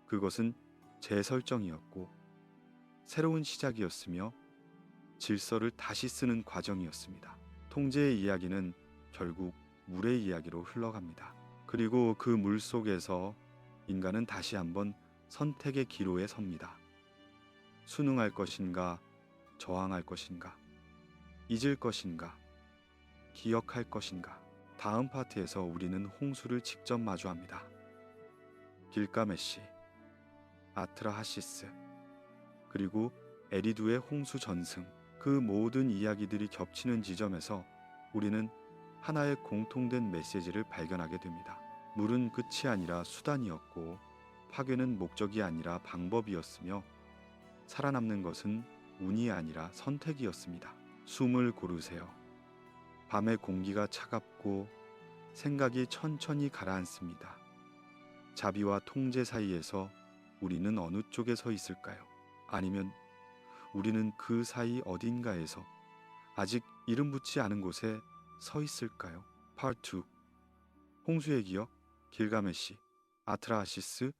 그것은 재설정이었고 새로운 시작이었으며 질서를 다시 쓰는 과정이었습니다. 통제의 이야기는 결국 물의 이야기로 흘러갑니다. 그리고 그 물 속에서 인간은 다시 한번 선택의 기로에 섭니다. 순응할 것인가, 저항할 것인가, 잊을 것인가, 기억할 것인가. 다음 파트에서 우리는 홍수를 직접 마주합니다. 길가메시, 아트라하시스, 그리고 에리두의 홍수 전승. 그 모든 이야기들이 겹치는 지점에서 우리는 하나의 공통된 메시지를 발견하게 됩니다. 물은 끝이 아니라 수단이었고 파괴는 목적이 아니라 방법이었으며 살아남는 것은 운이 아니라 선택이었습니다. 숨을 고르세요. 밤의 공기가 차갑고 생각이 천천히 가라앉습니다. 자비와 통제 사이에서 우리는 어느 쪽에 서 있을까요? 아니면 우리는 그 사이 어딘가에서 아직 이름 붙지 않은 곳에 서 있을까요? Part 2. 홍수의 기억, 길가메시, 아트라하시스,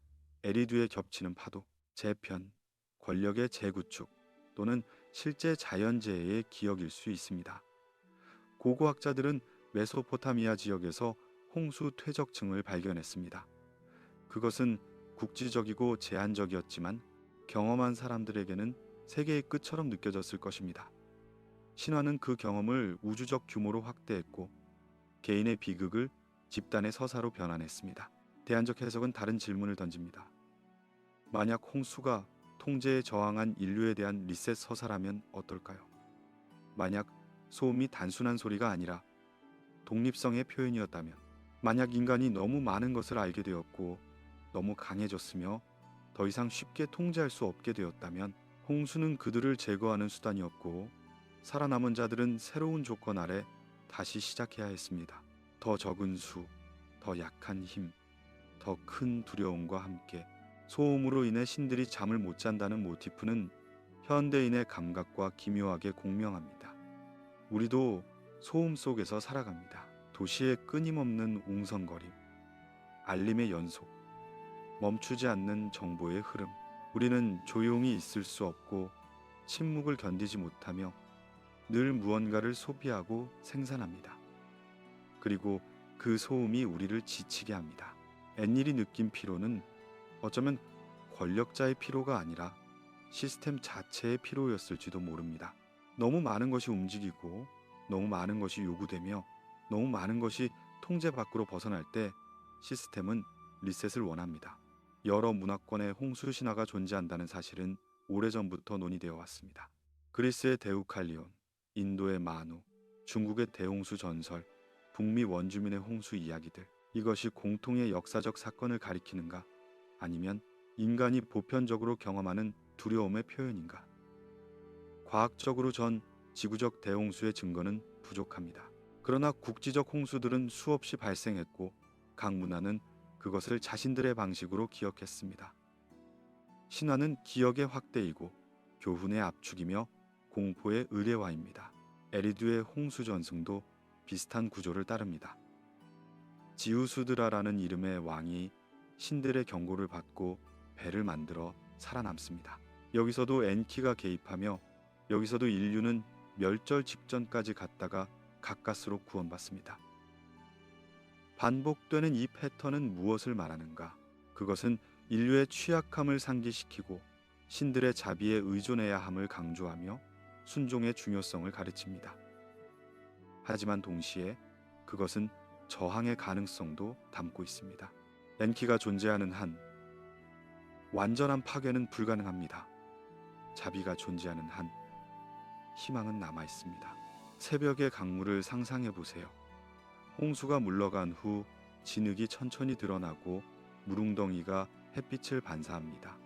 에리두에 겹치는 파도. 재편, 권력의 재구축 또는 실제 자연재해의 기억일 수 있습니다. 고고학자들은 메소포타미아 지역에서 홍수 퇴적층을 발견했습니다. 그것은 국지적이고 제한적이었지만 경험한 사람들에게는 세계의 끝처럼 느껴졌을 것입니다. 신화는 그 경험을 우주적 규모로 확대했고 개인의 비극을 집단의 서사로 변환했습니다. 대안적 해석은 다른 질문을 던집니다. 만약 홍수가 통제에 저항한 인류에 대한 리셋 서사라면 어떨까요? 만약 소음이 단순한 소리가 아니라 독립성의 표현이었다면, 만약 인간이 너무 많은 것을 알게 되었고 너무 강해졌으며 더 이상 쉽게 통제할 수 없게 되었다면, 홍수는 그들을 제거하는 수단이었고 살아남은 자들은 새로운 조건 아래 다시 시작해야 했습니다. 더 적은 수, 더 약한 힘, 더 큰 두려움과 함께. 소음으로 인해 신들이 잠을 못 잔다는 모티프는 현대인의 감각과 기묘하게 공명합니다. 우리도 소음 속에서 살아갑니다. 도시의 끊임없는 웅성거림, 알림의 연속, 멈추지 않는 정보의 흐름. 우리는 조용히 있을 수 없고 침묵을 견디지 못하며 늘 무언가를 소비하고 생산합니다. 그리고 그 소음이 우리를 지치게 합니다. 앤일이 느낀 피로는 어쩌면 권력자의 피로가 아니라 시스템 자체의 피로였을지도 모릅니다. 너무 많은 것이 움직이고 너무 많은 것이 요구되며 너무 많은 것이 통제 밖으로 벗어날 때 시스템은 리셋을 원합니다. 여러 문화권의 홍수 신화가 존재한다는 사실은 오래전부터 논의되어 왔습니다. 그리스의 데우칼리온, 인도의 마누, 중국의 대홍수 전설, 북미 원주민의 홍수 이야기들. 이것이 공통의 역사적 사건을 가리키는가? 아니면 인간이 보편적으로 경험하는 두려움의 표현인가? 과학적으로 전 지구적 대홍수의 증거는 부족합니다. 그러나 국지적 홍수들은 수없이 발생했고 각 문화는 그것을 자신들의 방식으로 기억했습니다. 신화는 기억의 확대이고 교훈의 압축이며 공포의 의례화입니다. 에리두의 홍수 전승도 비슷한 구조를 따릅니다. 지우스드라라는 이름의 왕이 신들의 경고를 받고 배를 만들어 살아남습니다. 여기서도 엔키가 개입하며 여기서도 인류는 멸절 직전까지 갔다가 가까스로 구원받습니다. 반복되는 이 패턴은 무엇을 말하는가? 그것은 인류의 취약함을 상기시키고 신들의 자비에 의존해야 함을 강조하며 순종의 중요성을 가르칩니다. 하지만 동시에 그것은 저항의 가능성도 담고 있습니다. 엔키가 존재하는 한 완전한 파괴는 불가능합니다. 자비가 존재하는 한 희망은 남아 있습니다. 새벽의 강물을 상상해 보세요. 홍수가 물러간 후 진흙이 천천히 드러나고 물웅덩이가 햇빛을 반사합니다.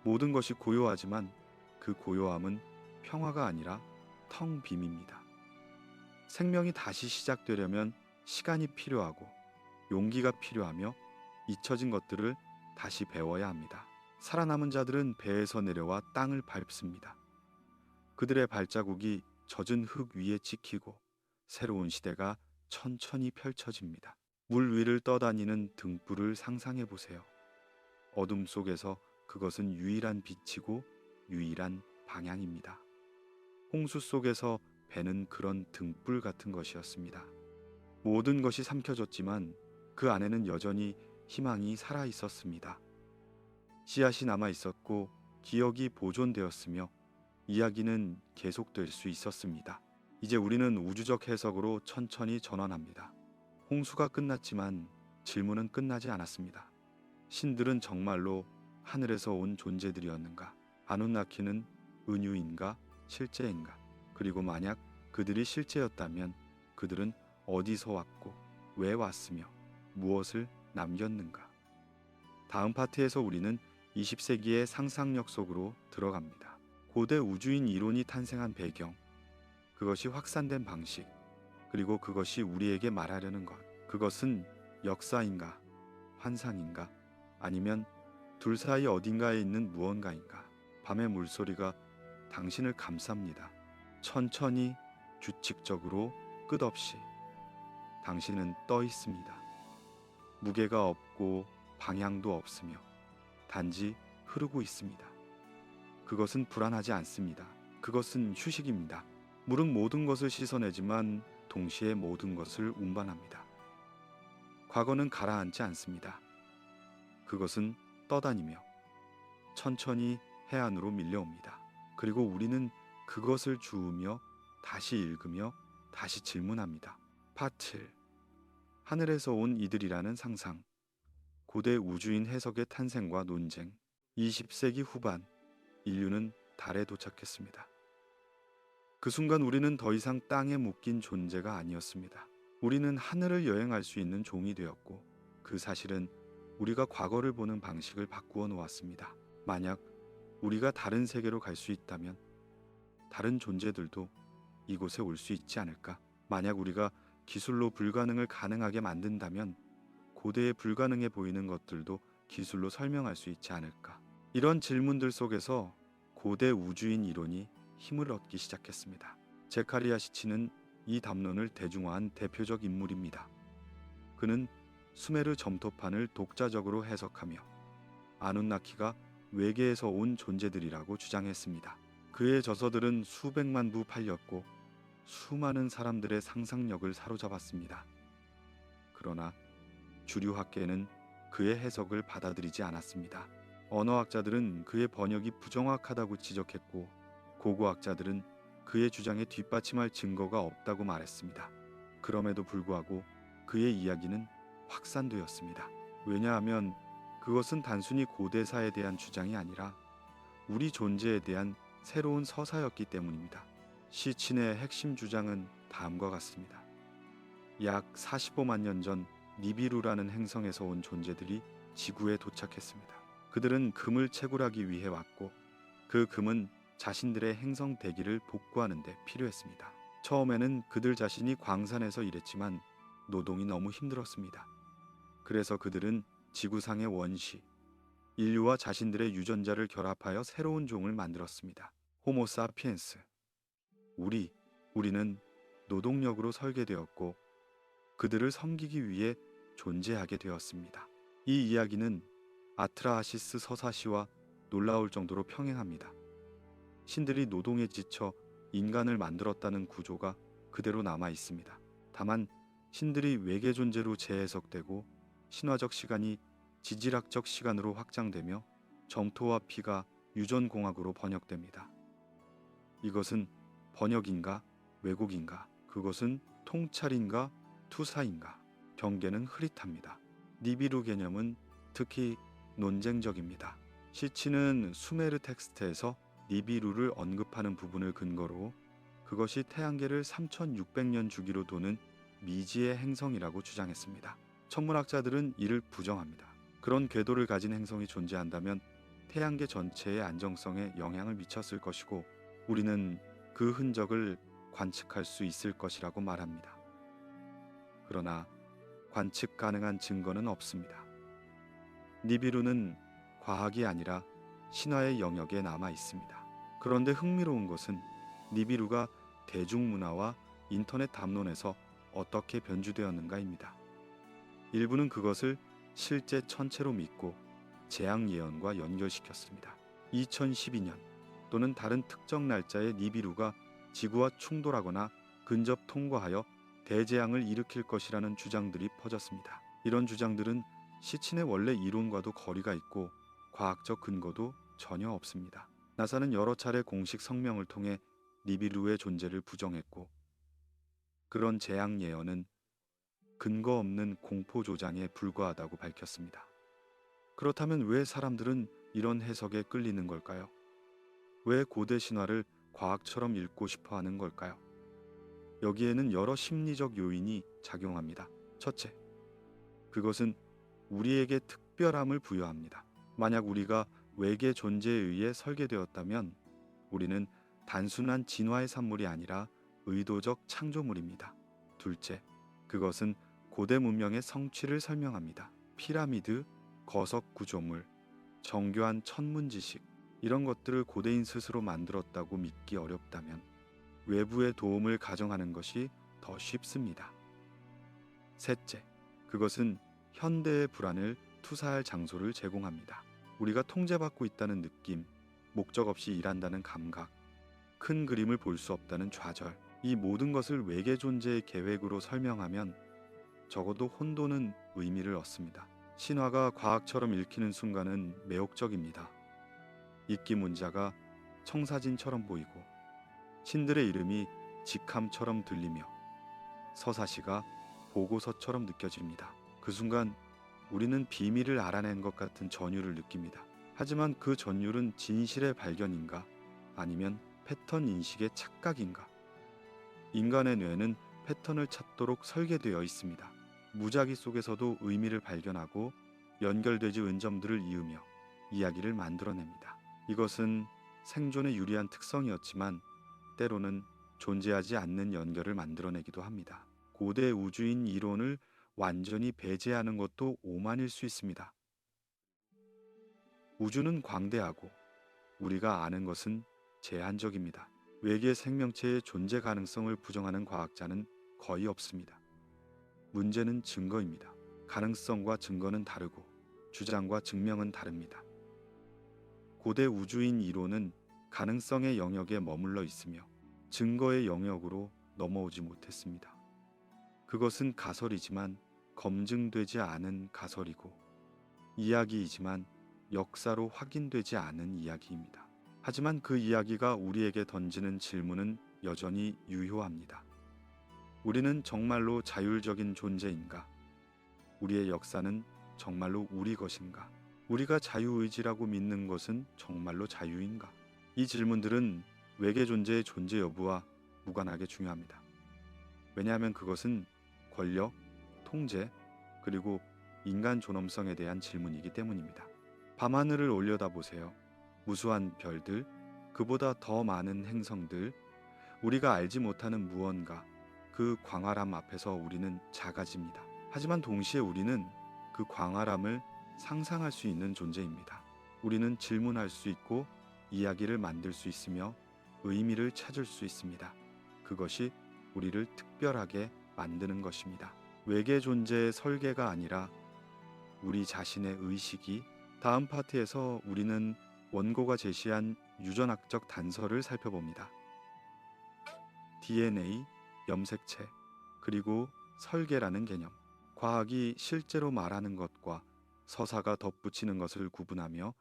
모든 것이 고요하지만 그 고요함은 평화가 아니라 텅 빔입니다. 생명이 다시 시작되려면 시간이 필요하고 용기가 필요하며 잊혀진 것들을 다시 배워야 합니다. 살아남은 자들은 배에서 내려와 땅을 밟습니다. 그들의 발자국이 젖은 흙 위에 찍히고 새로운 시대가 천천히 펼쳐집니다. 물 위를 떠다니는 등불을 상상해 보세요. 어둠 속에서 그것은 유일한 빛이고 유일한 방향입니다. 홍수 속에서 배는 그런 등불 같은 것이었습니다. 모든 것이 삼켜졌지만 그 안에는 여전히 희망이 살아 있었습니다. 씨앗이 남아 있었고 기억이 보존되었으며 이야기는 계속될 수 있었습니다. 이제 우리는 우주적 해석으로 천천히 전환합니다. 홍수가 끝났지만 질문은 끝나지 않았습니다. 신들은 정말로 하늘에서 온 존재들이었는가? 아누나키는 은유인가? 실제인가? 그리고 만약 그들이 실제였다면 그들은 어디서 왔고 왜 왔으며 무엇을 남겼는가? 다음 파트에서 우리는 20세기의 상상력 속으로 들어갑니다. 고대 우주인 이론이 탄생한 배경, 그것이 확산된 방식, 그리고 그것이 우리에게 말하려는 것. 그것은 역사인가? 환상인가? 아니면 둘 사이 어딘가에 있는 무언가인가? 밤의 물소리가 당신을 감쌉니다. 천천히, 규칙적으로, 끝없이. 당신은 떠 있습니다. 무게가 없고 방향도 없으며 단지 흐르고 있습니다. 그것은 불안하지 않습니다. 그것은 휴식입니다. 물은 모든 것을 씻어내지만 동시에 모든 것을 운반합니다. 과거는 가라앉지 않습니다. 그것은 떠다니며 천천히 해안으로 밀려옵니다. 그리고 우리는 그것을 주우며 다시 읽으며 다시 질문합니다. 파트 7. 하늘에서 온 이들이라는 상상, 고대 우주인 해석의 탄생과 논쟁. 20세기 후반 인류는 달에 도착했습니다. 그 순간 우리는 더 이상 땅에 묶인 존재가 아니었습니다. 우리는 하늘을 여행할 수 있는 종이 되었고, 그 사실은 우리가 과거를 보는 방식을 바꾸어 놓았습니다. 만약 우리가 다른 세계로 갈 수 있다면 다른 존재들도 이곳에 올 수 있지 않을까? 만약 우리가 기술로 불가능을 가능하게 만든다면 고대에 불가능해 보이는 것들도 기술로 설명할 수 있지 않을까? 이런 질문들 속에서 고대 우주인 이론이 힘을 얻기 시작했습니다. 제카리아 시치는 이 담론을 대중화한 대표적 인물입니다. 그는 수메르 점토판을 독자적으로 해석하며 아눈나키가 외계에서 온 존재들이라고 주장했습니다. 그의 저서들은 수백만 부 팔렸고 수많은 사람들의 상상력을 사로잡았습니다. 그러나 주류 학계는 그의 해석을 받아들이지 않았습니다. 언어학자들은 그의 번역이 부정확하다고 지적했고, 고고학자들은 그의 주장에 뒷받침할 증거가 없다고 말했습니다. 그럼에도 불구하고 그의 이야기는 확산되었습니다. 왜냐하면 그것은 단순히 고대사에 대한 주장이 아니라 우리 존재에 대한 새로운 서사였기 때문입니다. 시친의 핵심 주장은 다음과 같습니다. 약 45만 년 전 니비루라는 행성에서 온 존재들이 지구에 도착했습니다. 그들은 금을 채굴하기 위해 왔고, 그 금은 자신들의 행성 대기를 복구하는 데 필요했습니다. 처음에는 그들 자신이 광산에서 일했지만 노동이 너무 힘들었습니다. 그래서 그들은 지구상의 원시, 인류와 자신들의 유전자를 결합하여 새로운 종을 만들었습니다. 호모 사피엔스. 우리는 노동력으로 설계되었고 그들을 섬기기 위해 존재하게 되었습니다. 이 이야기는 아트라하시스 서사시와 놀라울 정도로 평행합니다. 신들이 노동에 지쳐 인간을 만들었다는 구조가 그대로 남아 있습니다. 다만 신들이 외계 존재로 재해석되고 신화적 시간이 지질학적 시간으로 확장되며 점토와 피가 유전공학으로 번역됩니다. 이것은 번역인가 왜곡인가, 그것은 통찰인가 투사인가, 경계는 흐릿합니다. 니비루 개념은 특히 논쟁적입니다. 시치는 수메르 텍스트에서 니비루를 언급하는 부분을 근거로 그것이 태양계를 3600년 주기로 도는 미지의 행성이라고 주장했습니다. 천문학자들은 이를 부정합니다. 그런 궤도를 가진 행성이 존재한다면 태양계 전체의 안정성에 영향을 미쳤을 것이고 우리는 그 흔적을 관측할 수 있을 것이라고 말합니다. 그러나 관측 가능한 증거는 없습니다. 니비루는 과학이 아니라 신화의 영역에 남아 있습니다. 그런데 흥미로운 것은 니비루가 대중문화와 인터넷 담론에서 어떻게 변주되었는가입니다. 일부는 그것을 실제 천체로 믿고 재앙 예언과 연결시켰습니다. 2012년 또는 다른 특정 날짜에 니비루가 지구와 충돌하거나 근접 통과하여 대재앙을 일으킬 것이라는 주장들이 퍼졌습니다. 이런 주장들은 시친의 원래 이론과도 거리가 있고 과학적 근거도 전혀 없습니다. 나사는 여러 차례 공식 성명을 통해 니비루의 존재를 부정했고 그런 재앙 예언은 근거 없는 공포 조장에 불과하다고 밝혔습니다. 그렇다면 왜 사람들은 이런 해석에 끌리는 걸까요? 왜 고대 신화를 과학처럼 읽고 싶어 하는 걸까요? 여기에는 여러 심리적 요인이 작용합니다. 첫째, 그것은 우리에게 특별함을 부여합니다. 만약 우리가 외계 존재에 의해 설계되었다면 우리는 단순한 진화의 산물이 아니라 의도적 창조물입니다. 둘째, 그것은 고대 문명의 성취를 설명합니다. 피라미드, 거석 구조물, 정교한 천문 지식, 이런 것들을 고대인 스스로 만들었다고 믿기 어렵다면 외부의 도움을 가정하는 것이 더 쉽습니다. 셋째, 그것은 현대의 불안을 투사할 장소를 제공합니다. 우리가 통제받고 있다는 느낌, 목적 없이 일한다는 감각, 큰 그림을 볼 수 없다는 좌절, 이 모든 것을 외계 존재의 계획으로 설명하면 적어도 혼돈은 의미를 얻습니다. 신화가 과학처럼 읽히는 순간은 매혹적입니다. 입기 문자가 청사진처럼 보이고 신들의 이름이 직함처럼 들리며 서사시가 보고서처럼 느껴집니다. 그 순간 우리는 비밀을 알아낸 것 같은 전율을 느낍니다. 하지만 그 전율은 진실의 발견인가? 아니면 패턴 인식의 착각인가? 인간의 뇌는 패턴을 찾도록 설계되어 있습니다. 무작위 속에서도 의미를 발견하고 연결되지 않은 점들을 이으며 이야기를 만들어냅니다. 이것은 생존에 유리한 특성이었지만 때로는 존재하지 않는 연결을 만들어내기도 합니다. 고대 우주인 이론을 완전히 배제하는 것도 오만일 수 있습니다. 우주는 광대하고 우리가 아는 것은 제한적입니다. 외계 생명체의 존재 가능성을 부정하는 과학자는 거의 없습니다. 문제는 증거입니다. 가능성과 증거는 다르고 주장과 증명은 다릅니다. 고대 우주인 이론은 가능성의 영역에 머물러 있으며 증거의 영역으로 넘어오지 못했습니다. 그것은 가설이지만 검증되지 않은 가설이고 이야기이지만 역사로 확인되지 않은 이야기입니다. 하지만 그 이야기가 우리에게 던지는 질문은 여전히 유효합니다. 우리는 정말로 자율적인 존재인가? 우리의 역사는 정말로 우리 것인가? 우리가 자유의지라고 믿는 것은 정말로 자유인가? 이 질문들은 외계 존재의 존재 여부와 무관하게 중요합니다. 왜냐하면 그것은 권력, 통제, 그리고 인간 존엄성에 대한 질문이기 때문입니다. 밤하늘을 올려다보세요. 무수한 별들, 그보다 더 많은 행성들, 우리가 알지 못하는 무언가, 그 광활함 앞에서 우리는 작아집니다. 하지만 동시에 우리는 그 광활함을 상상할 수 있는 존재입니다. 우리는 질문할 수 있고 이야기를 만들 수 있으며 의미를 찾을 수 있습니다. 그것이 우리를 특별하게 만드는 것입니다. 외계 존재의 설계가 아니라 우리 자신의 의식이. 다음 파트에서 우리는 원고가 제시한 유전학적 단서를 살펴봅니다. DNA, 염색체, 그리고 설계라는 개념. 과학이 실제로 말하는 것과 서사가 덧붙이는 것을 구분하며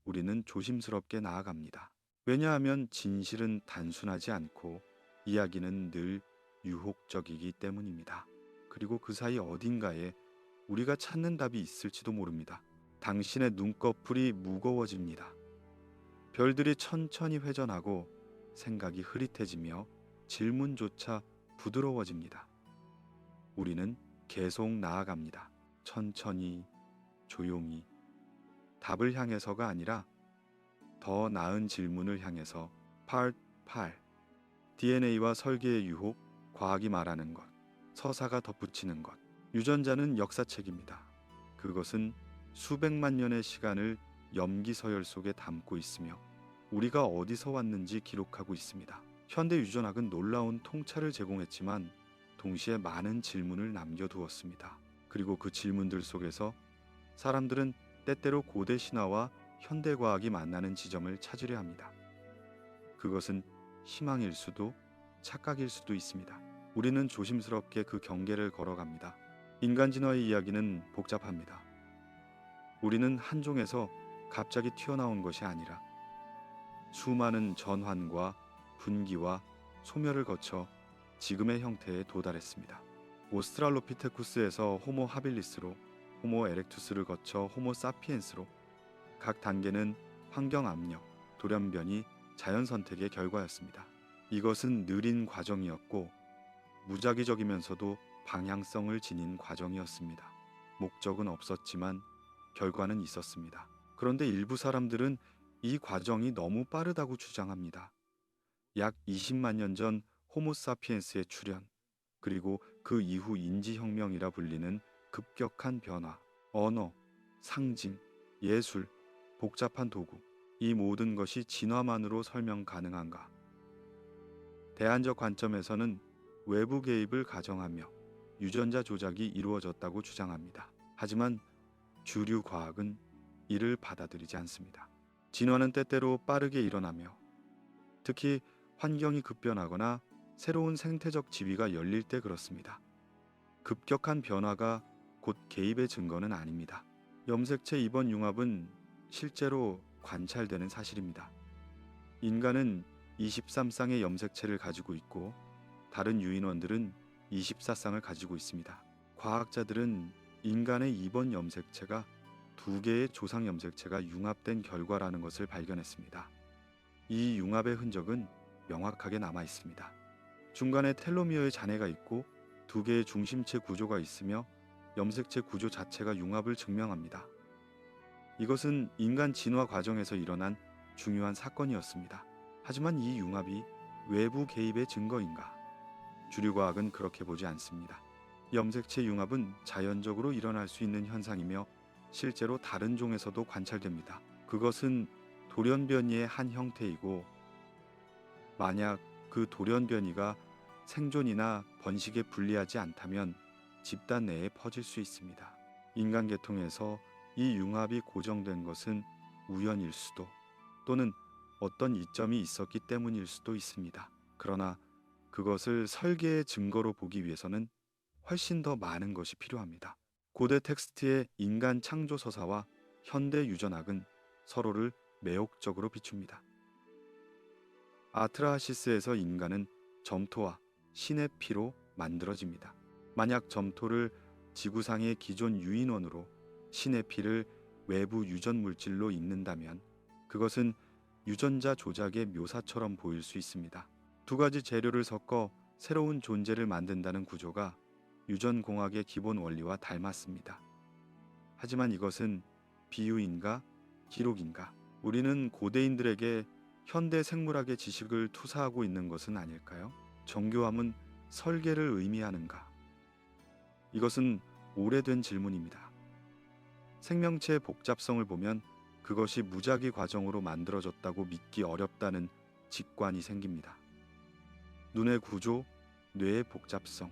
우리는 조심스럽게 나아갑니다. 왜냐하면 진실은 단순하지 않고 이야기는 늘 유혹적이기 때문입니다. 그리고 그 사이 어딘가에 우리가 찾는 답이 있을지도 모릅니다. 당신의 눈꺼풀이 무거워집니다. 별들이 천천히 회전하고 생각이 흐릿해지며 질문조차 부드러워집니다. 우리는 계속 나아갑니다. 천천히, 조용히, 답을 향해서가 아니라 더 나은 질문을 향해서. Part 8. DNA와 설계의 유혹, 과학이 말하는 것, 서사가 덧붙이는 것. 유전자는 역사책입니다. 그것은 수백만 년의 시간을 염기서열 속에 담고 있으며 우리가 어디서 왔는지 기록하고 있습니다. 현대 유전학은 놀라운 통찰을 제공했지만 동시에 많은 질문을 남겨두었습니다. 그리고 그 질문들 속에서 사람들은 때때로 고대 신화와 현대 과학이 만나는 지점을 찾으려 합니다. 그것은 희망일 수도 착각일 수도 있습니다. 우리는 조심스럽게 그 경계를 걸어갑니다. 인간 진화의 이야기는 복잡합니다. 우리는 한 종에서 갑자기 튀어나온 것이 아니라 수많은 전환과 분기와 소멸을 거쳐 지금의 형태에 도달했습니다. 오스트랄로피테쿠스에서 호모 하빌리스로, 호모 에렉투스를 거쳐 호모 사피엔스로. 각 단계는 환경 압력, 돌연변이, 자연 선택의 결과였습니다. 이것은 느린 과정이었고 무작위적이면서도 방향성을 지닌 과정이었습니다. 목적은 없었지만 결과는 있었습니다. 그런데 일부 사람들은 이 과정이 너무 빠르다고 주장합니다. 약 20만 년 전 호모사피엔스의 출현, 그리고 그 이후 인지혁명이라 불리는 급격한 변화, 언어, 상징, 예술, 복잡한 도구, 이 모든 것이 진화만으로 설명 가능한가? 대안적 관점에서는 외부 개입을 가정하며 유전자 조작이 이루어졌다고 주장합니다. 하지만 주류 과학은 이를 받아들이지 않습니다. 진화는 때때로 빠르게 일어나며 특히 환경이 급변하거나 새로운 생태적 지위가 열릴 때 그렇습니다. 급격한 변화가 곧 개입의 증거는 아닙니다. 염색체 입원 융합은 실제로 관찰되는 사실입니다. 인간은 23쌍의 염색체를 가지고 있고 다른 유인원들은 24쌍을 가지고 있습니다. 과학자들은 인간의 이번 염색체가 두 개의 조상 염색체가 융합된 결과라는 것을 발견했습니다. 이 융합의 흔적은 명확하게 남아 있습니다. 중간에 텔로미어의 잔해가 있고 두 개의 중심체 구조가 있으며 염색체 구조 자체가 융합을 증명합니다. 이것은 인간 진화 과정에서 일어난 중요한 사건이었습니다. 하지만 이 융합이 외부 개입의 증거인가? 주류과학은 그렇게 보지 않습니다. 염색체 융합은 자연적으로 일어날 수 있는 현상이며 실제로 다른 종에서도 관찰됩니다. 그것은 돌연변이의 한 형태이고 만약 그 돌연변이가 생존이나 번식에 불리하지 않다면 집단 내에 퍼질 수 있습니다. 인간 계통에서 이 융합이 고정된 것은 우연일 수도 또는 어떤 이점이 있었기 때문일 수도 있습니다. 그러나 그것을 설계의 증거로 보기 위해서는 훨씬 더 많은 것이 필요합니다. 고대 텍스트의 인간 창조 서사와 현대 유전학은 서로를 매혹적으로 비춥니다. 아트라하시스에서 인간은 점토와 신의 피로 만들어집니다. 만약 점토를 지구상의 기존 유인원으로 신의 피를 외부 유전 물질로 잇는다면 그것은 유전자 조작의 묘사처럼 보일 수 있습니다. 두 가지 재료를 섞어 새로운 존재를 만든다는 구조가 유전공학의 기본 원리와 닮았습니다. 하지만 이것은 비유인가 기록인가? 우리는 고대인들에게 현대 생물학의 지식을 투사하고 있는 것은 아닐까요? 정교함은 설계를 의미하는가? 이것은 오래된 질문입니다. 생명체의 복잡성을 보면 그것이 무작위 과정으로 만들어졌다고 믿기 어렵다는 직관이 생깁니다. 눈의 구조, 뇌의 복잡성,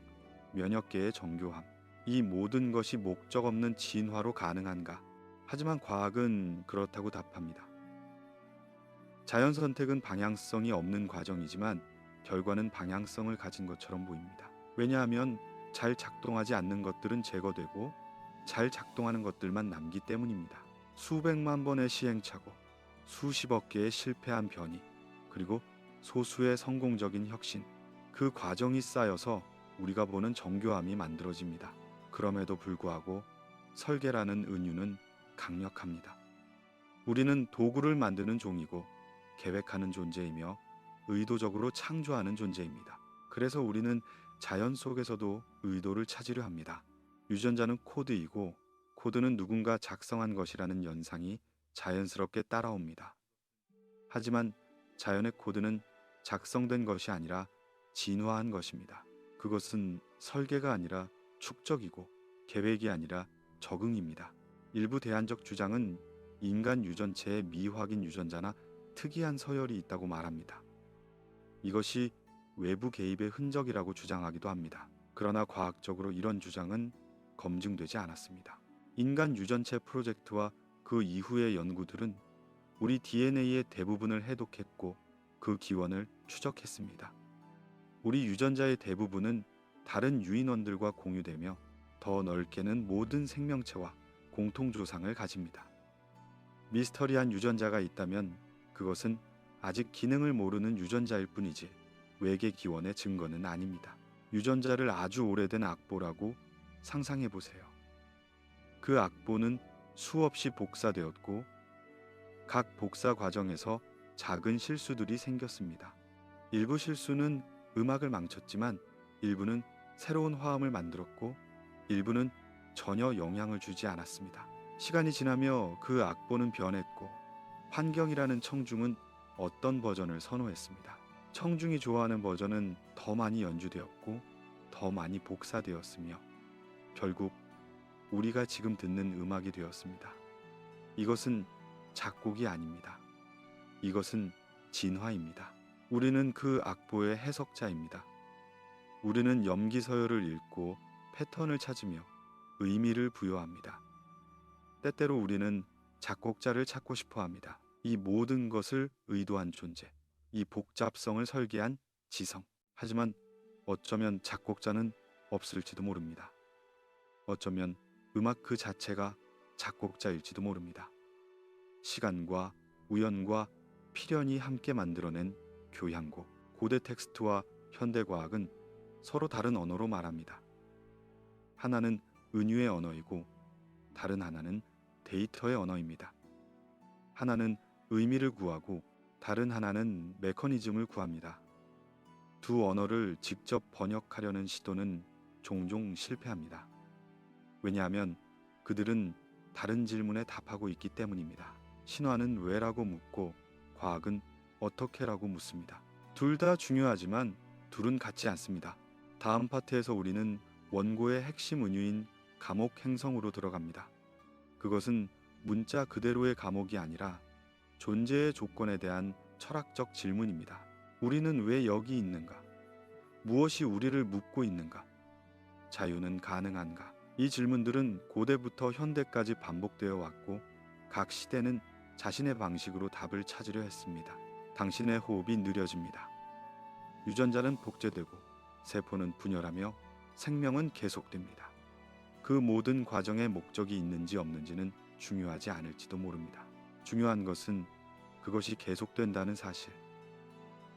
면역계의 정교함, 이 모든 것이 목적 없는 진화로 가능한가? 하지만 과학은 그렇다고 답합니다. 자연 선택은 방향성이 없는 과정이지만 결과는 방향성을 가진 것처럼 보입니다. 왜냐하면 잘 작동하지 않는 것들은 제거되고 잘 작동하는 것들만 남기 때문입니다. 수백만 번의 시행착오, 수십억 개의 실패한 변이, 그리고 소수의 성공적인 혁신, 그 과정이 쌓여서 우리가 보는 정교함이 만들어집니다. 그럼에도 불구하고 설계라는 은유는 강력합니다. 우리는 도구를 만드는 종이고 계획하는 존재이며 의도적으로 창조하는 존재입니다. 그래서 우리는 자연 속에서도 의도를 찾으려 합니다. 유전자는 코드이고 코드는 누군가 작성한 것이라는 연상이 자연스럽게 따라옵니다. 하지만 자연의 코드는 작성된 것이 아니라 진화한 것입니다. 그것은 설계가 아니라 축적이고 계획이 아니라 적응입니다. 일부 대안적 주장은 인간 유전체에 미확인 유전자나 특이한 서열이 있다고 말합니다. 이것이 외부 개입의 흔적이라고 주장하기도 합니다. 그러나 과학적으로 이런 주장은 검증되지 않았습니다. 인간 유전체 프로젝트와 그 이후의 연구들은 우리 DNA의 대부분을 해독했고 그 기원을 추적했습니다. 우리 유전자의 대부분은 다른 유인원들과 공유되며 더 넓게는 모든 생명체와 공통조상을 가집니다. 미스터리한 유전자가 있다면 그것은 아직 기능을 모르는 유전자일 뿐이지 외계 기원의 증거는 아닙니다. 유전자를 아주 오래된 악보라고 상상해 보세요. 그 악보는 수없이 복사되었고 각 복사 과정에서 작은 실수들이 생겼습니다. 일부 실수는 음악을 망쳤지만 일부는 새로운 화음을 만들었고 일부는 전혀 영향을 주지 않았습니다. 시간이 지나며 그 악보는 변했고 환경이라는 청중은 어떤 버전을 선호했습니다. 청중이 좋아하는 버전은 더 많이 연주되었고 더 많이 복사되었으며 결국 우리가 지금 듣는 음악이 되었습니다. 이것은 작곡이 아닙니다. 이것은 진화입니다. 우리는 그 악보의 해석자입니다. 우리는 염기서열을 읽고 패턴을 찾으며 의미를 부여합니다. 때때로 우리는 작곡자를 찾고 싶어 합니다. 이 모든 것을 의도한 존재, 이 복잡성을 설계한 지성. 하지만 어쩌면 작곡자는 없을지도 모릅니다. 어쩌면 음악 그 자체가 작곡자일지도 모릅니다. 시간과 우연과 필연이 함께 만들어낸 교향곡. 고대 텍스트와 현대 과학은 서로 다른 언어로 말합니다. 하나는 은유의 언어이고 다른 하나는 데이터의 언어입니다. 하나는 의미를 구하고 다른 하나는 메커니즘을 구합니다. 두 언어를 직접 번역하려는 시도는 종종 실패합니다. 왜냐하면 그들은 다른 질문에 답하고 있기 때문입니다. 신화는 왜라고 묻고 과학은 어떻게라고 묻습니다. 둘 다 중요하지만 둘은 같지 않습니다. 다음 파트에서 우리는 원고의 핵심 은유인 감옥 행성으로 들어갑니다. 그것은 문자 그대로의 감옥이 아니라 존재의 조건에 대한 철학적 질문입니다. 우리는 왜 여기 있는가? 무엇이 우리를 묶고 있는가? 자유는 가능한가? 이 질문들은 고대부터 현대까지 반복되어 왔고 각 시대는 자신의 방식으로 답을 찾으려 했습니다. 당신의 호흡이 느려집니다. 유전자는 복제되고 세포는 분열하며 생명은 계속됩니다. 그 모든 과정에 목적이 있는지 없는지는 중요하지 않을지도 모릅니다. 중요한 것은 그것이 계속된다는 사실,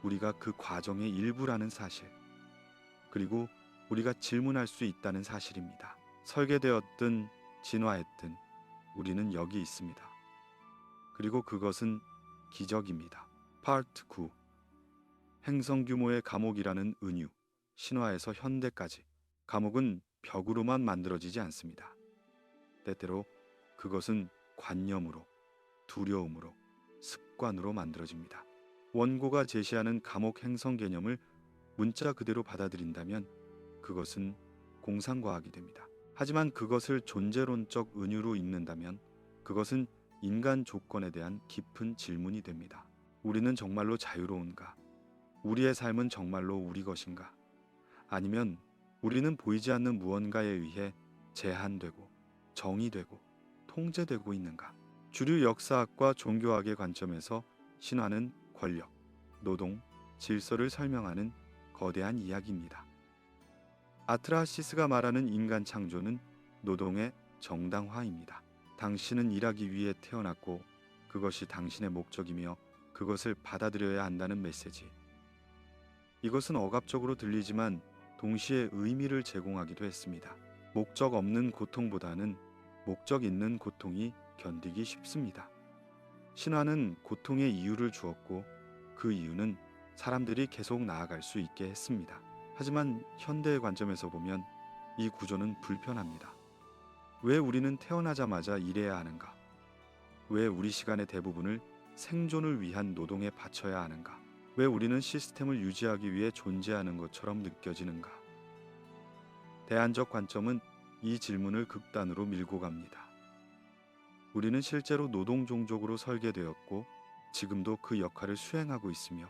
우리가 그 과정의 일부라는 사실, 그리고 우리가 질문할 수 있다는 사실입니다. 설계되었든 진화했든 우리는 여기 있습니다. 그리고 그것은 기적입니다. 파트 9. 행성 규모의 감옥이라는 은유. 신화에서 현대까지 감옥은 벽으로만 만들어지지 않습니다. 때때로 그것은 관념으로, 두려움으로, 습관으로 만들어집니다. 원고가 제시하는 감옥 행성 개념을 문자 그대로 받아들인다면 그것은 공상과학이 됩니다. 하지만 그것을 존재론적 은유로 읽는다면 그것은 인간 조건에 대한 깊은 질문이 됩니다. 우리는 정말로 자유로운가? 우리의 삶은 정말로 우리 것인가? 아니면 우리는 보이지 않는 무언가에 의해 제한되고 정의되고 통제되고 있는가? 주류 역사학과 종교학의 관점에서 신화는 권력, 노동, 질서를 설명하는 거대한 이야기입니다. 아트라시스가 말하는 인간 창조는 노동의 정당화입니다. 당신은 일하기 위해 태어났고 그것이 당신의 목적이며 그것을 받아들여야 한다는 메시지. 이것은 억압적으로 들리지만 동시에 의미를 제공하기도 했습니다. 목적 없는 고통보다는 목적 있는 고통이 견디기 쉽습니다. 신화는 고통의 이유를 주었고 그 이유는 사람들이 계속 나아갈 수 있게 했습니다. 하지만 현대의 관점에서 보면 이 구조는 불편합니다. 왜 우리는 태어나자마자 일해야 하는가? 왜 우리 시간의 대부분을 생존을 위한 노동에 바쳐야 하는가? 왜 우리는 시스템을 유지하기 위해 존재하는 것처럼 느껴지는가? 대안적 관점은 이 질문을 극단으로 밀고 갑니다. 우리는 실제로 노동 종족으로 설계되었고 지금도 그 역할을 수행하고 있으며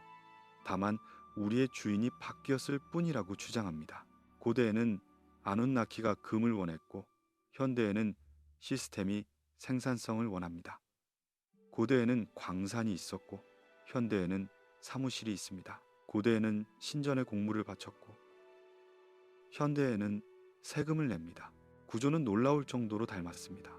다만 우리의 주인이 바뀌었을 뿐이라고 주장합니다. 고대에는 아눈나키가 금을 원했고 현대에는 시스템이 생산성을 원합니다. 고대에는 광산이 있었고 현대에는 사무실이 있습니다. 고대에는 신전에 공물을 바쳤고 현대에는 세금을 냅니다. 구조는 놀라울 정도로 닮았습니다.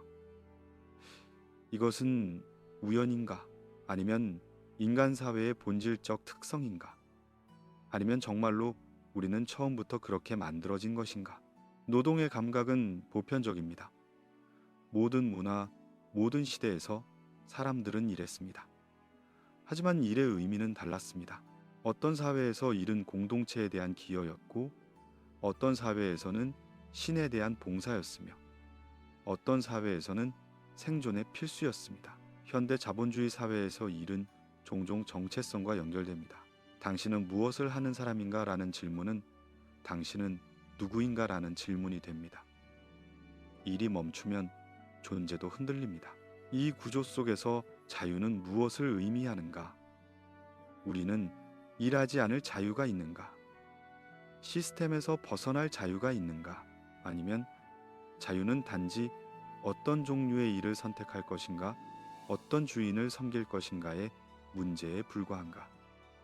이것은 우연인가? 아니면 인간 사회의 본질적 특성인가? 아니면 정말로 우리는 처음부터 그렇게 만들어진 것인가? 노동의 감각은 보편적입니다. 모든 문화, 모든 시대에서 사람들은 일했습니다. 하지만 일의 의미는 달랐습니다. 어떤 사회에서 일은 공동체에 대한 기여였고 어떤 사회에서는 신에 대한 봉사였으며 어떤 사회에서는 생존의 필수였습니다. 현대 자본주의 사회에서 일은 종종 정체성과 연결됩니다. 당신은 무엇을 하는 사람인가? 라는 질문은 당신은 누구인가? 라는 질문이 됩니다. 일이 멈추면 존재도 흔들립니다. 이 구조 속에서 자유는 무엇을 의미하는가? 우리는 일하지 않을 자유가 있는가? 시스템에서 벗어날 자유가 있는가? 아니면 자유는 단지 어떤 종류의 일을 선택할 것인가? 어떤 주인을 섬길 것인가의 문제에 불과한가?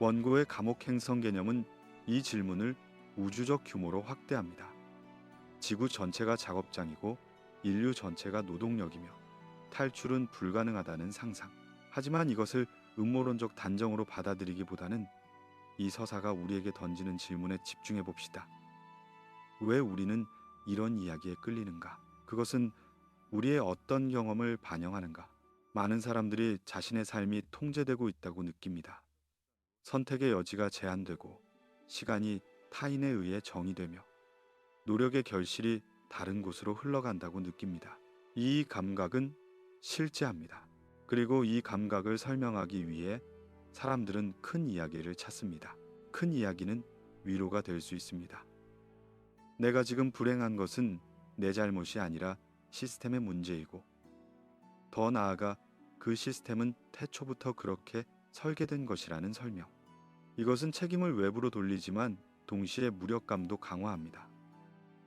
원고의 감옥 행성 개념은 이 질문을 우주적 규모로 확대합니다. 지구 전체가 작업장이고 인류 전체가 노동력이며 탈출은 불가능하다는 상상. 하지만 이것을 음모론적 단정으로 받아들이기보다는 이 서사가 우리에게 던지는 질문에 집중해 봅시다. 왜 우리는 이런 이야기에 끌리는가? 그것은 우리의 어떤 경험을 반영하는가? 많은 사람들이 자신의 삶이 통제되고 있다고 느낍니다. 선택의 여지가 제한되고 시간이 타인에 의해 정의되며 노력의 결실이 다른 곳으로 흘러간다고 느낍니다. 이 감각은 실제합니다. 그리고 이 감각을 설명하기 위해 사람들은 큰 이야기를 찾습니다. 큰 이야기는 위로가 될 수 있습니다. 내가 지금 불행한 것은 내 잘못이 아니라 시스템의 문제이고, 더 나아가 그 시스템은 태초부터 그렇게 설계된 것이라는 설명. 이것은 책임을 외부로 돌리지만 동시에 무력감도 강화합니다.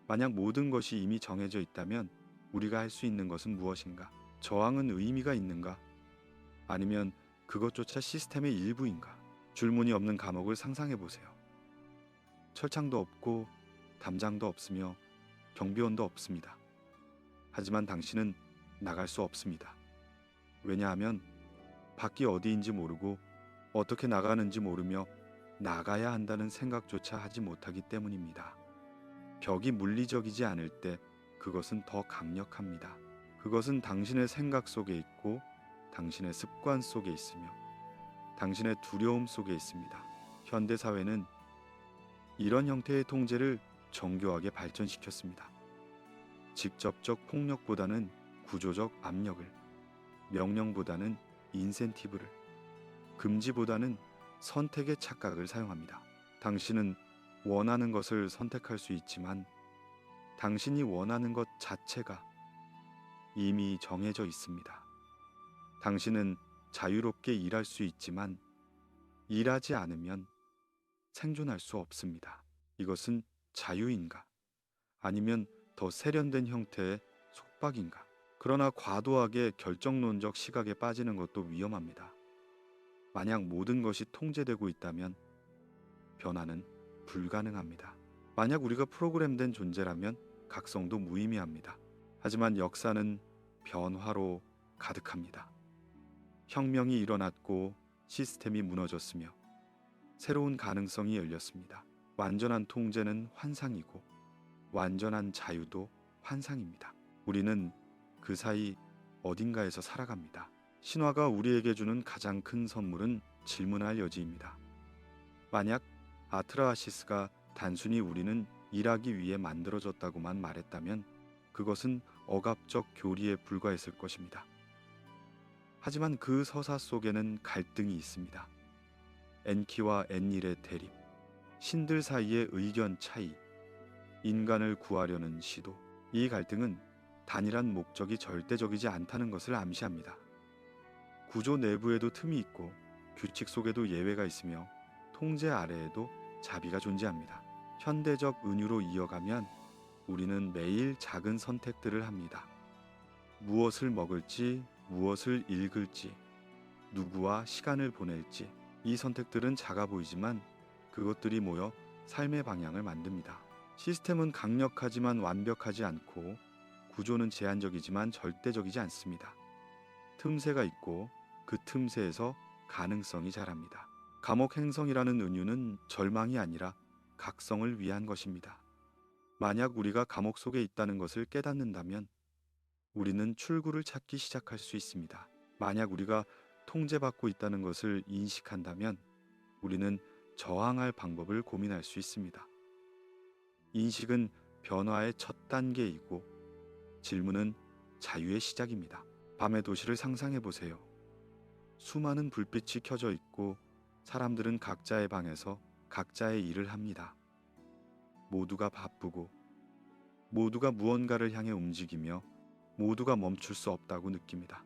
만약 모든 것이 이미 정해져 있다면 우리가 할 수 있는 것은 무엇인가? 저항은 의미가 있는가? 아니면 그것조차 시스템의 일부인가? 줄무늬 없는 감옥을 상상해 보세요. 철창도 없고 담장도 없으며 경비원도 없습니다. 하지만 당신은 나갈 수 없습니다. 왜냐하면 밖이 어디인지 모르고 어떻게 나가는지 모르며 나가야 한다는 생각조차 하지 못하기 때문입니다. 벽이 물리적이지 않을 때 그것은 더 강력합니다. 그것은 당신의 생각 속에 있고 당신의 습관 속에 있으며 당신의 두려움 속에 있습니다. 현대 사회는 이런 형태의 통제를 정교하게 발전시켰습니다. 직접적 폭력보다는 구조적 압력을, 명령보다는 인센티브를, 금지보다는 선택의 착각을 사용합니다. 당신은 원하는 것을 선택할 수 있지만 당신이 원하는 것 자체가 이미 정해져 있습니다. 당신은 자유롭게 일할 수 있지만 일하지 않으면 생존할 수 없습니다. 이것은 자유인가? 아니면 더 세련된 형태의 속박인가? 그러나 과도하게 결정론적 시각에 빠지는 것도 위험합니다. 만약 모든 것이 통제되고 있다면 변화는 불가능합니다. 만약 우리가 프로그램된 존재라면 각성도 무의미합니다. 하지만 역사는 변화로 가득합니다. 혁명이 일어났고 시스템이 무너졌으며 새로운 가능성이 열렸습니다. 완전한 통제는 환상이고 완전한 자유도 환상입니다. 우리는 그 사이 어딘가에서 살아갑니다. 신화가 우리에게 주는 가장 큰 선물은 질문할 여지입니다. 만약 아트라하시스가 단순히 우리는 일하기 위해 만들어졌다고만 말했다면 그것은 억압적 교리에 불과했을 것입니다. 하지만 그 서사 속에는 갈등이 있습니다. 엔키와 엔닐의 대립, 신들 사이의 의견 차이, 인간을 구하려는 시도. 이 갈등은 단일한 목적이 절대적이지 않다는 것을 암시합니다. 구조 내부에도 틈이 있고 규칙 속에도 예외가 있으며 통제 아래에도 자비가 존재합니다. 현대적 은유로 이어가면 우리는 매일 작은 선택들을 합니다. 무엇을 먹을지, 무엇을 읽을지, 누구와 시간을 보낼지. 이 선택들은 작아 보이지만 그것들이 모여 삶의 방향을 만듭니다. 시스템은 강력하지만 완벽하지 않고 구조는 제한적이지만 절대적이지 않습니다. 틈새가 있고 그 틈새에서 가능성이 자랍니다. 감옥 행성이라는 은유는 절망이 아니라 각성을 위한 것입니다. 만약 우리가 감옥 속에 있다는 것을 깨닫는다면 우리는 출구를 찾기 시작할 수 있습니다. 만약 우리가 통제받고 있다는 것을 인식한다면 우리는 저항할 방법을 고민할 수 있습니다. 인식은 변화의 첫 단계이고 질문은 자유의 시작입니다. 밤의 도시를 상상해 보세요. 수많은 불빛이 켜져 있고 사람들은 각자의 방에서 각자의 일을 합니다. 모두가 바쁘고 모두가 무언가를 향해 움직이며 모두가 멈출 수 없다고 느낍니다.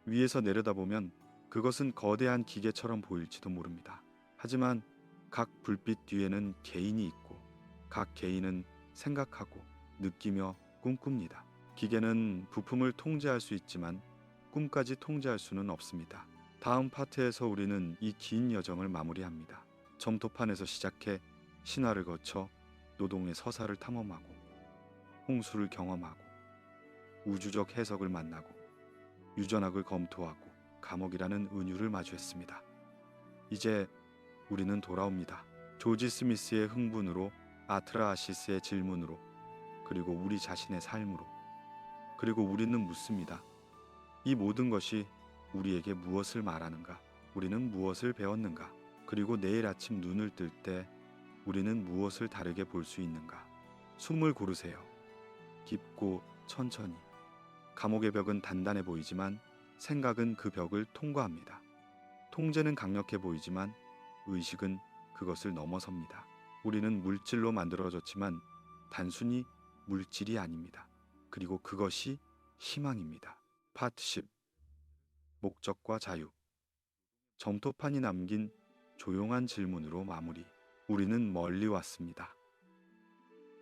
위에서 내려다보면 그것은 거대한 기계처럼 보일지도 모릅니다. 하지만 각 불빛 뒤에는 개인이 있고 각 개인은 생각하고 느끼며 꿈꿉니다. 기계는 부품을 통제할 수 있지만 꿈까지 통제할 수는 없습니다. 다음 파트에서 우리는 이 긴 여정을 마무리합니다. 점토판에서 시작해 신화를 거쳐 노동의 서사를 탐험하고 홍수를 경험하고 우주적 해석을 만나고 유전학을 검토하고 감옥이라는 은유를 마주했습니다. 이제 우리는 돌아옵니다. 조지 스미스의 흥분으로, 아트라하시스의 질문으로, 그리고 우리 자신의 삶으로. 그리고 우리는 묻습니다. 이 모든 것이 우리에게 무엇을 말하는가? 우리는 무엇을 배웠는가? 그리고 내일 아침 눈을 뜰 때 우리는 무엇을 다르게 볼 수 있는가? 숨을 고르세요. 깊고 천천히. 감옥의 벽은 단단해 보이지만 생각은 그 벽을 통과합니다. 통제는 강력해 보이지만 의식은 그것을 넘어섭니다. 우리는 물질로 만들어졌지만 단순히 물질이 아닙니다. 그리고 그것이 희망입니다. 파트 10. 목적과 자유. 점토판이 남긴 조용한 질문으로 마무리. 우리는 멀리 왔습니다.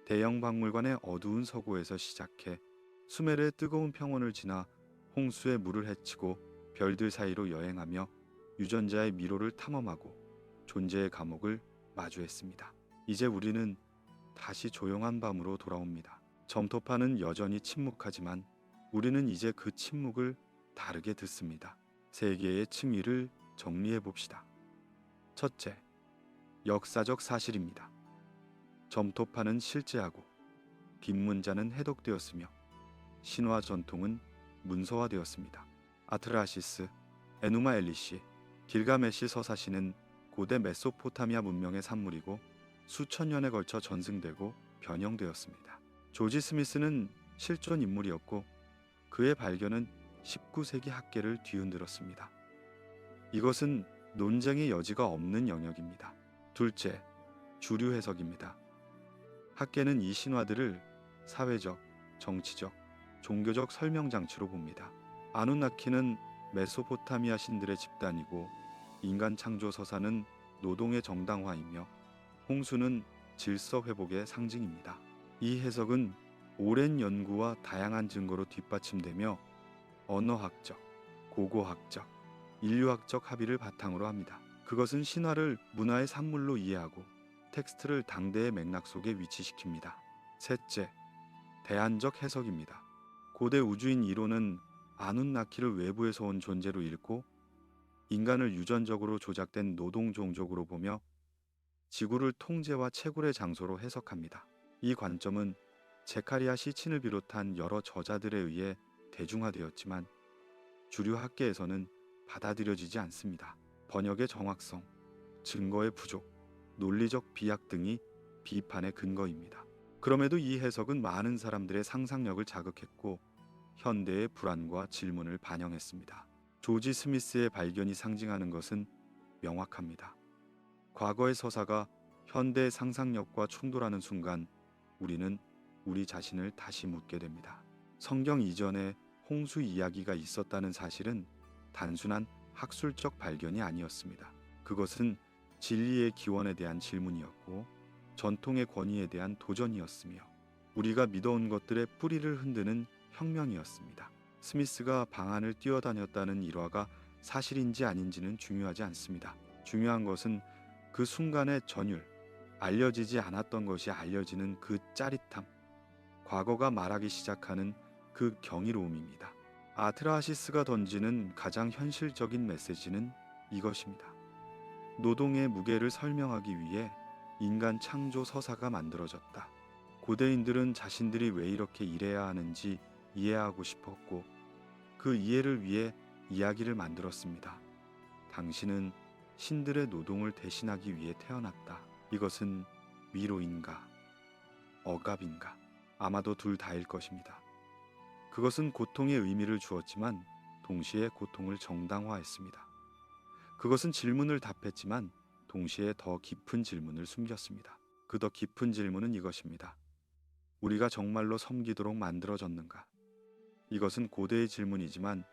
대형 박물관의 어두운 서고에서 시작해 수메르의 뜨거운 평원을 지나 홍수의 물을 헤치고 별들 사이로 여행하며 유전자의 미로를 탐험하고 존재의 감옥을 마주했습니다. 이제 우리는 다시 조용한 밤으로 돌아옵니다. 점토판은 여전히 침묵하지만 우리는 이제 그 침묵을 다르게 듣습니다. 세계의 층위를 정리해 봅시다. 첫째, 역사적 사실입니다. 점토판은 실제하고 빈문자는 해독되었으며 신화 전통은 문서화되었습니다. 아트라시스, 에누마 엘리시, 길가메시 서사시는 고대 메소포타미아 문명의 산물이고 수천 년에 걸쳐 전승되고 변형되었습니다. 조지 스미스는 실존 인물이었고 그의 발견은 19세기 학계를 뒤흔들었습니다. 이것은 논쟁의 여지가 없는 영역입니다. 둘째, 주류 해석입니다. 학계는 이 신화들을 사회적, 정치적, 종교적 설명장치로 봅니다. 아누나키는 메소포타미아 신들의 집단이고 인간 창조 서사는 노동의 정당화이며 홍수는 질서 회복의 상징입니다. 이 해석은 오랜 연구와 다양한 증거로 뒷받침되며 언어학적, 고고학적, 인류학적 합의를 바탕으로 합니다. 그것은 신화를 문화의 산물로 이해하고 텍스트를 당대의 맥락 속에 위치시킵니다. 셋째, 대안적 해석입니다. 고대 우주인 이론은 아누나키를 외부에서 온 존재로 읽고 인간을 유전적으로 조작된 노동 종족으로 보며 지구를 통제와 채굴의 장소로 해석합니다. 이 관점은 제카리아 시친을 비롯한 여러 저자들에 의해 대중화되었지만 주류 학계에서는 받아들여지지 않습니다. 번역의 정확성, 증거의 부족, 논리적 비약 등이 비판의 근거입니다. 그럼에도 이 해석은 많은 사람들의 상상력을 자극했고 현대의 불안과 질문을 반영했습니다. 조지 스미스의 발견이 상징하는 것은 명확합니다. 과거의 서사가 현대의 상상력과 충돌하는 순간 우리는 우리 자신을 다시 묻게 됩니다. 성경 이전에 홍수 이야기가 있었다는 사실은 단순한 학술적 발견이 아니었습니다. 그것은 진리의 기원에 대한 질문이었고 전통의 권위에 대한 도전이었으며 우리가 믿어온 것들의 뿌리를 흔드는 혁명이었습니다. 스미스가 방안을 뛰어다녔다는 일화가 사실인지 아닌지는 중요하지 않습니다. 중요한 것은 그 순간의 전율, 알려지지 않았던 것이 알려지는 그 짜릿함, 과거가 말하기 시작하는 그 경이로움입니다. 아트라시스가 던지는 가장 현실적인 메시지는 이것입니다. 노동의 무게를 설명하기 위해 인간 창조 서사가 만들어졌다. 고대인들은 자신들이 왜 이렇게 일해야 하는지 이해하고 싶었고 그 이해를 위해 이야기를 만들었습니다. 당신은 신들의 노동을 대신하기 위해 태어났다. 이것은 위로인가? 억압인가? 아마도 둘 다일 것입니다. 그것은 고통의 의미를 주었지만 동시에 고통을 정당화했습니다. 그것은 질문을 답했지만 동시에 더 깊은 질문을 숨겼습니다. 그 더 깊은 질문은 이것입니다. 우리가 정말로 섬기도록 만들어졌는가? 이것은 고대의 질문이지만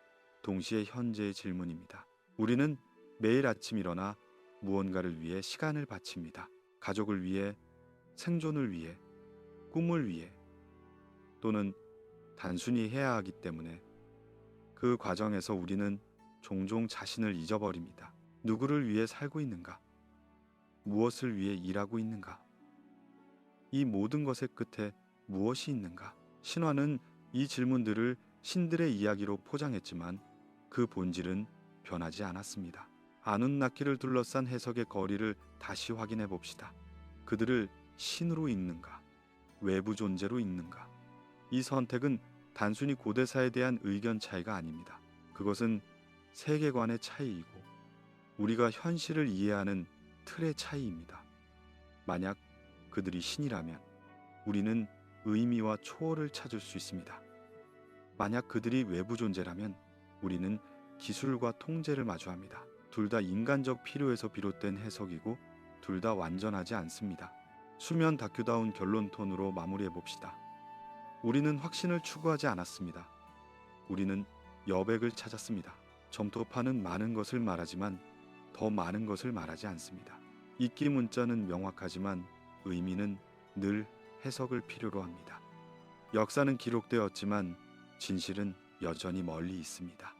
동시에 현재의 질문입니다. 우리는 매일 아침 일어나 무언가를 위해 시간을 바칩니다. 가족을 위해, 생존을 위해, 꿈을 위해, 또는 단순히 해야 하기 때문에 그 과정에서 우리는 종종 자신을 잊어버립니다. 누구를 위해 살고 있는가? 무엇을 위해 일하고 있는가? 이 모든 것의 끝에 무엇이 있는가? 신화는 이 질문들을 신들의 이야기로 포장했지만 그 본질은 변하지 않았습니다. 아눈나키를 둘러싼 해석의 거리를 다시 확인해 봅시다. 그들을 신으로 읽는가? 외부 존재로 읽는가? 이 선택은 단순히 고대사에 대한 의견 차이가 아닙니다. 그것은 세계관의 차이이고 우리가 현실을 이해하는 틀의 차이입니다. 만약 그들이 신이라면 우리는 의미와 초월을 찾을 수 있습니다. 만약 그들이 외부 존재라면 우리는 기술과 통제를 마주합니다. 둘 다 인간적 필요에서 비롯된 해석이고 둘 다 완전하지 않습니다. 수면 다큐다운 결론 톤으로 마무리해 봅시다. 우리는 확신을 추구하지 않았습니다. 우리는 여백을 찾았습니다. 점토파는 많은 것을 말하지만 더 많은 것을 말하지 않습니다. 읽기 문자는 명확하지만 의미는 늘 해석을 필요로 합니다. 역사는 기록되었지만 진실은 여전히 멀리 있습니다.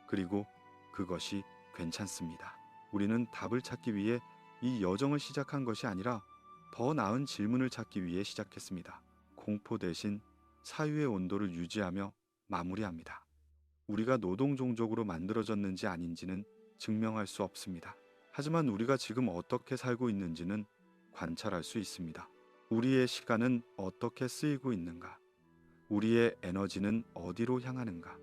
그리고 그것이 괜찮습니다. 우리는 답을 찾기 위해 이 여정을 시작한 것이 아니라 더 나은 질문을 찾기 위해 시작했습니다. 공포 대신 사유의 온도를 유지하며 마무리합니다. 우리가 노동 종족으로 만들어졌는지 아닌지는 증명할 수 없습니다. 하지만 우리가 지금 어떻게 살고 있는지는 관찰할 수 있습니다. 우리의 시간은 어떻게 쓰이고 있는가? 우리의 에너지는 어디로 향하는가?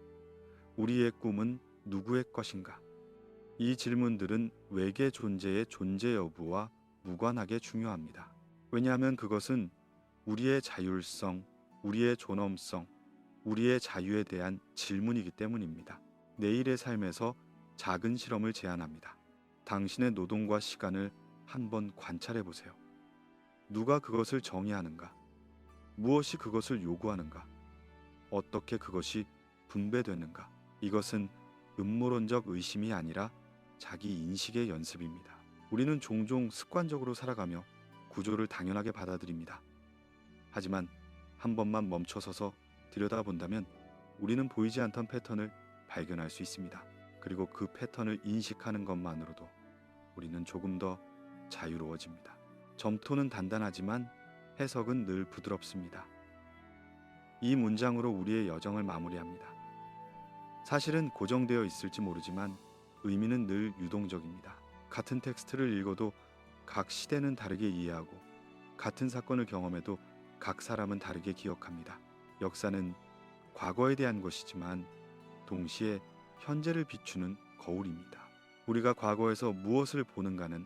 우리의 꿈은 누구의 것인가? 이 질문들은 외계 존재의 존재 여부와 무관하게 중요합니다. 왜냐하면 그것은 우리의 자율성, 우리의 존엄성, 우리의 자유에 대한 질문이기 때문입니다. 내일의 삶에서 작은 실험을 제안합니다. 당신의 노동과 시간을 한번 관찰해 보세요. 누가 그것을 정의하는가? 무엇이 그것을 요구하는가? 어떻게 그것이 분배되는가? 이것은 음모론적 의심이 아니라 자기 인식의 연습입니다. 우리는 종종 습관적으로 살아가며 구조를 당연하게 받아들입니다. 하지만 한 번만 멈춰서서 들여다본다면 우리는 보이지 않던 패턴을 발견할 수 있습니다. 그리고 그 패턴을 인식하는 것만으로도 우리는 조금 더 자유로워집니다. 점토는 단단하지만 해석은 늘 부드럽습니다. 이 문장으로 우리의 여정을 마무리합니다. 사실은 고정되어 있을지 모르지만 의미는 늘 유동적입니다. 같은 텍스트를 읽어도 각 시대는 다르게 이해하고 같은 사건을 경험해도 각 사람은 다르게 기억합니다. 역사는 과거에 대한 것이지만 동시에 현재를 비추는 거울입니다. 우리가 과거에서 무엇을 보는가는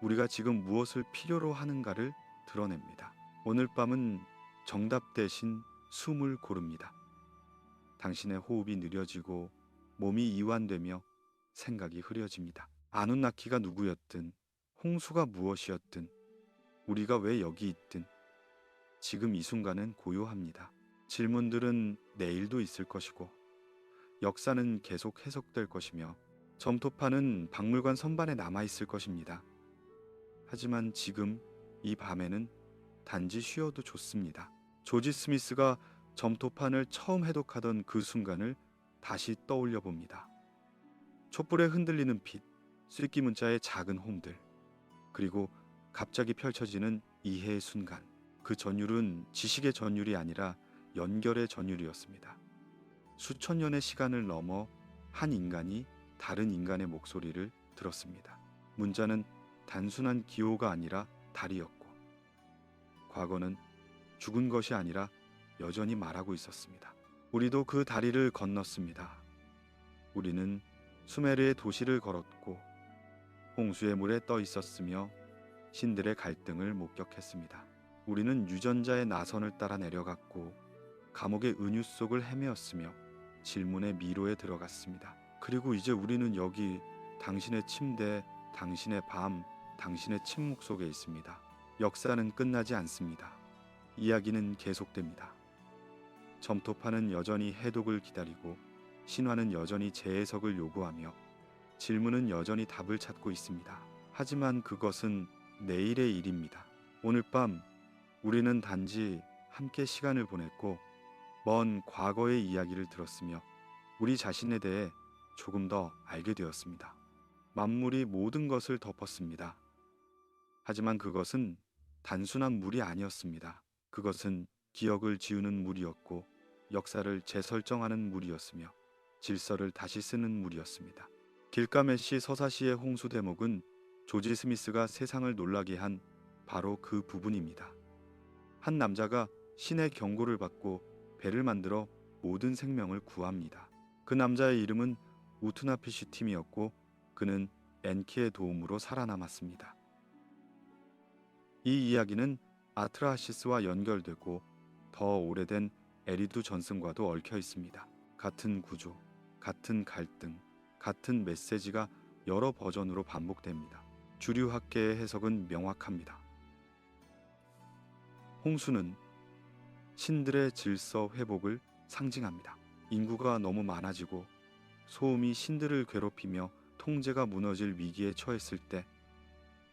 우리가 지금 무엇을 필요로 하는가를 드러냅니다. 오늘 밤은 정답 대신 숨을 고릅니다. 당신의 호흡이 느려지고 몸이 이완되며 생각이 흐려집니다. 아누나키가 누구였든 홍수가 무엇이었든 우리가 왜 여기 있든 지금 이 순간은 고요합니다. 질문들은 내일도 있을 것이고 역사는 계속 해석될 것이며 점토파는 박물관 선반에 남아있을 것입니다. 하지만 지금 이 밤에는 단지 쉬어도 좋습니다. 조지 스미스가 점토판을 처음 해독하던 그 순간을 다시 떠올려 봅니다. 촛불에 흔들리는 빛, 쐐기 문자의 작은 홈들, 그리고 갑자기 펼쳐지는 이해의 순간. 그 전율은 지식의 전율이 아니라 연결의 전율이었습니다. 수천 년의 시간을 넘어 한 인간이 다른 인간의 목소리를 들었습니다. 문자는 단순한 기호가 아니라 달이었고 과거는 죽은 것이 아니라 여전히 말하고 있었습니다. 우리도 그 다리를 건넜습니다. 우리는 수메르의 도시를 걸었고 홍수의 물에 떠 있었으며 신들의 갈등을 목격했습니다. 우리는 유전자의 나선을 따라 내려갔고 감옥의 은유 속을 헤매었으며 질문의 미로에 들어갔습니다. 그리고 이제 우리는 여기 당신의 침대, 당신의 밤, 당신의 침묵 속에 있습니다. 역사는 끝나지 않습니다. 이야기는 계속됩니다. 점토파는 여전히 해독을 기다리고 신화는 여전히 재해석을 요구하며 질문은 여전히 답을 찾고 있습니다. 하지만 그것은 내일의 일입니다. 오늘 밤 우리는 단지 함께 시간을 보냈고 먼 과거의 이야기를 들었으며 우리 자신에 대해 조금 더 알게 되었습니다. 만물이 모든 것을 덮었습니다. 하지만 그것은 단순한 물이 아니었습니다. 그것은 기억을 지우는 물이었고 역사를 재설정하는 물이었으며 질서를 다시 쓰는 물이었습니다. 길가메시 서사시의 홍수 대목은 조지 스미스가 세상을 놀라게 한 바로 그 부분입니다. 한 남자가 신의 경고를 받고 배를 만들어 모든 생명을 구합니다. 그 남자의 이름은 우트나피슈팀이었고 그는 엔키의 도움으로 살아남았습니다. 이 이야기는 아트라시스와 연결되고 더 오래된 에리두 전승과도 얽혀 있습니다. 같은 구조, 같은 갈등, 같은 메시지가 여러 버전으로 반복됩니다. 주류 학계의 해석은 명확합니다. 홍수는 신들의 질서 회복을 상징합니다. 인구가 너무 많아지고 소음이 신들을 괴롭히며 통제가 무너질 위기에 처했을 때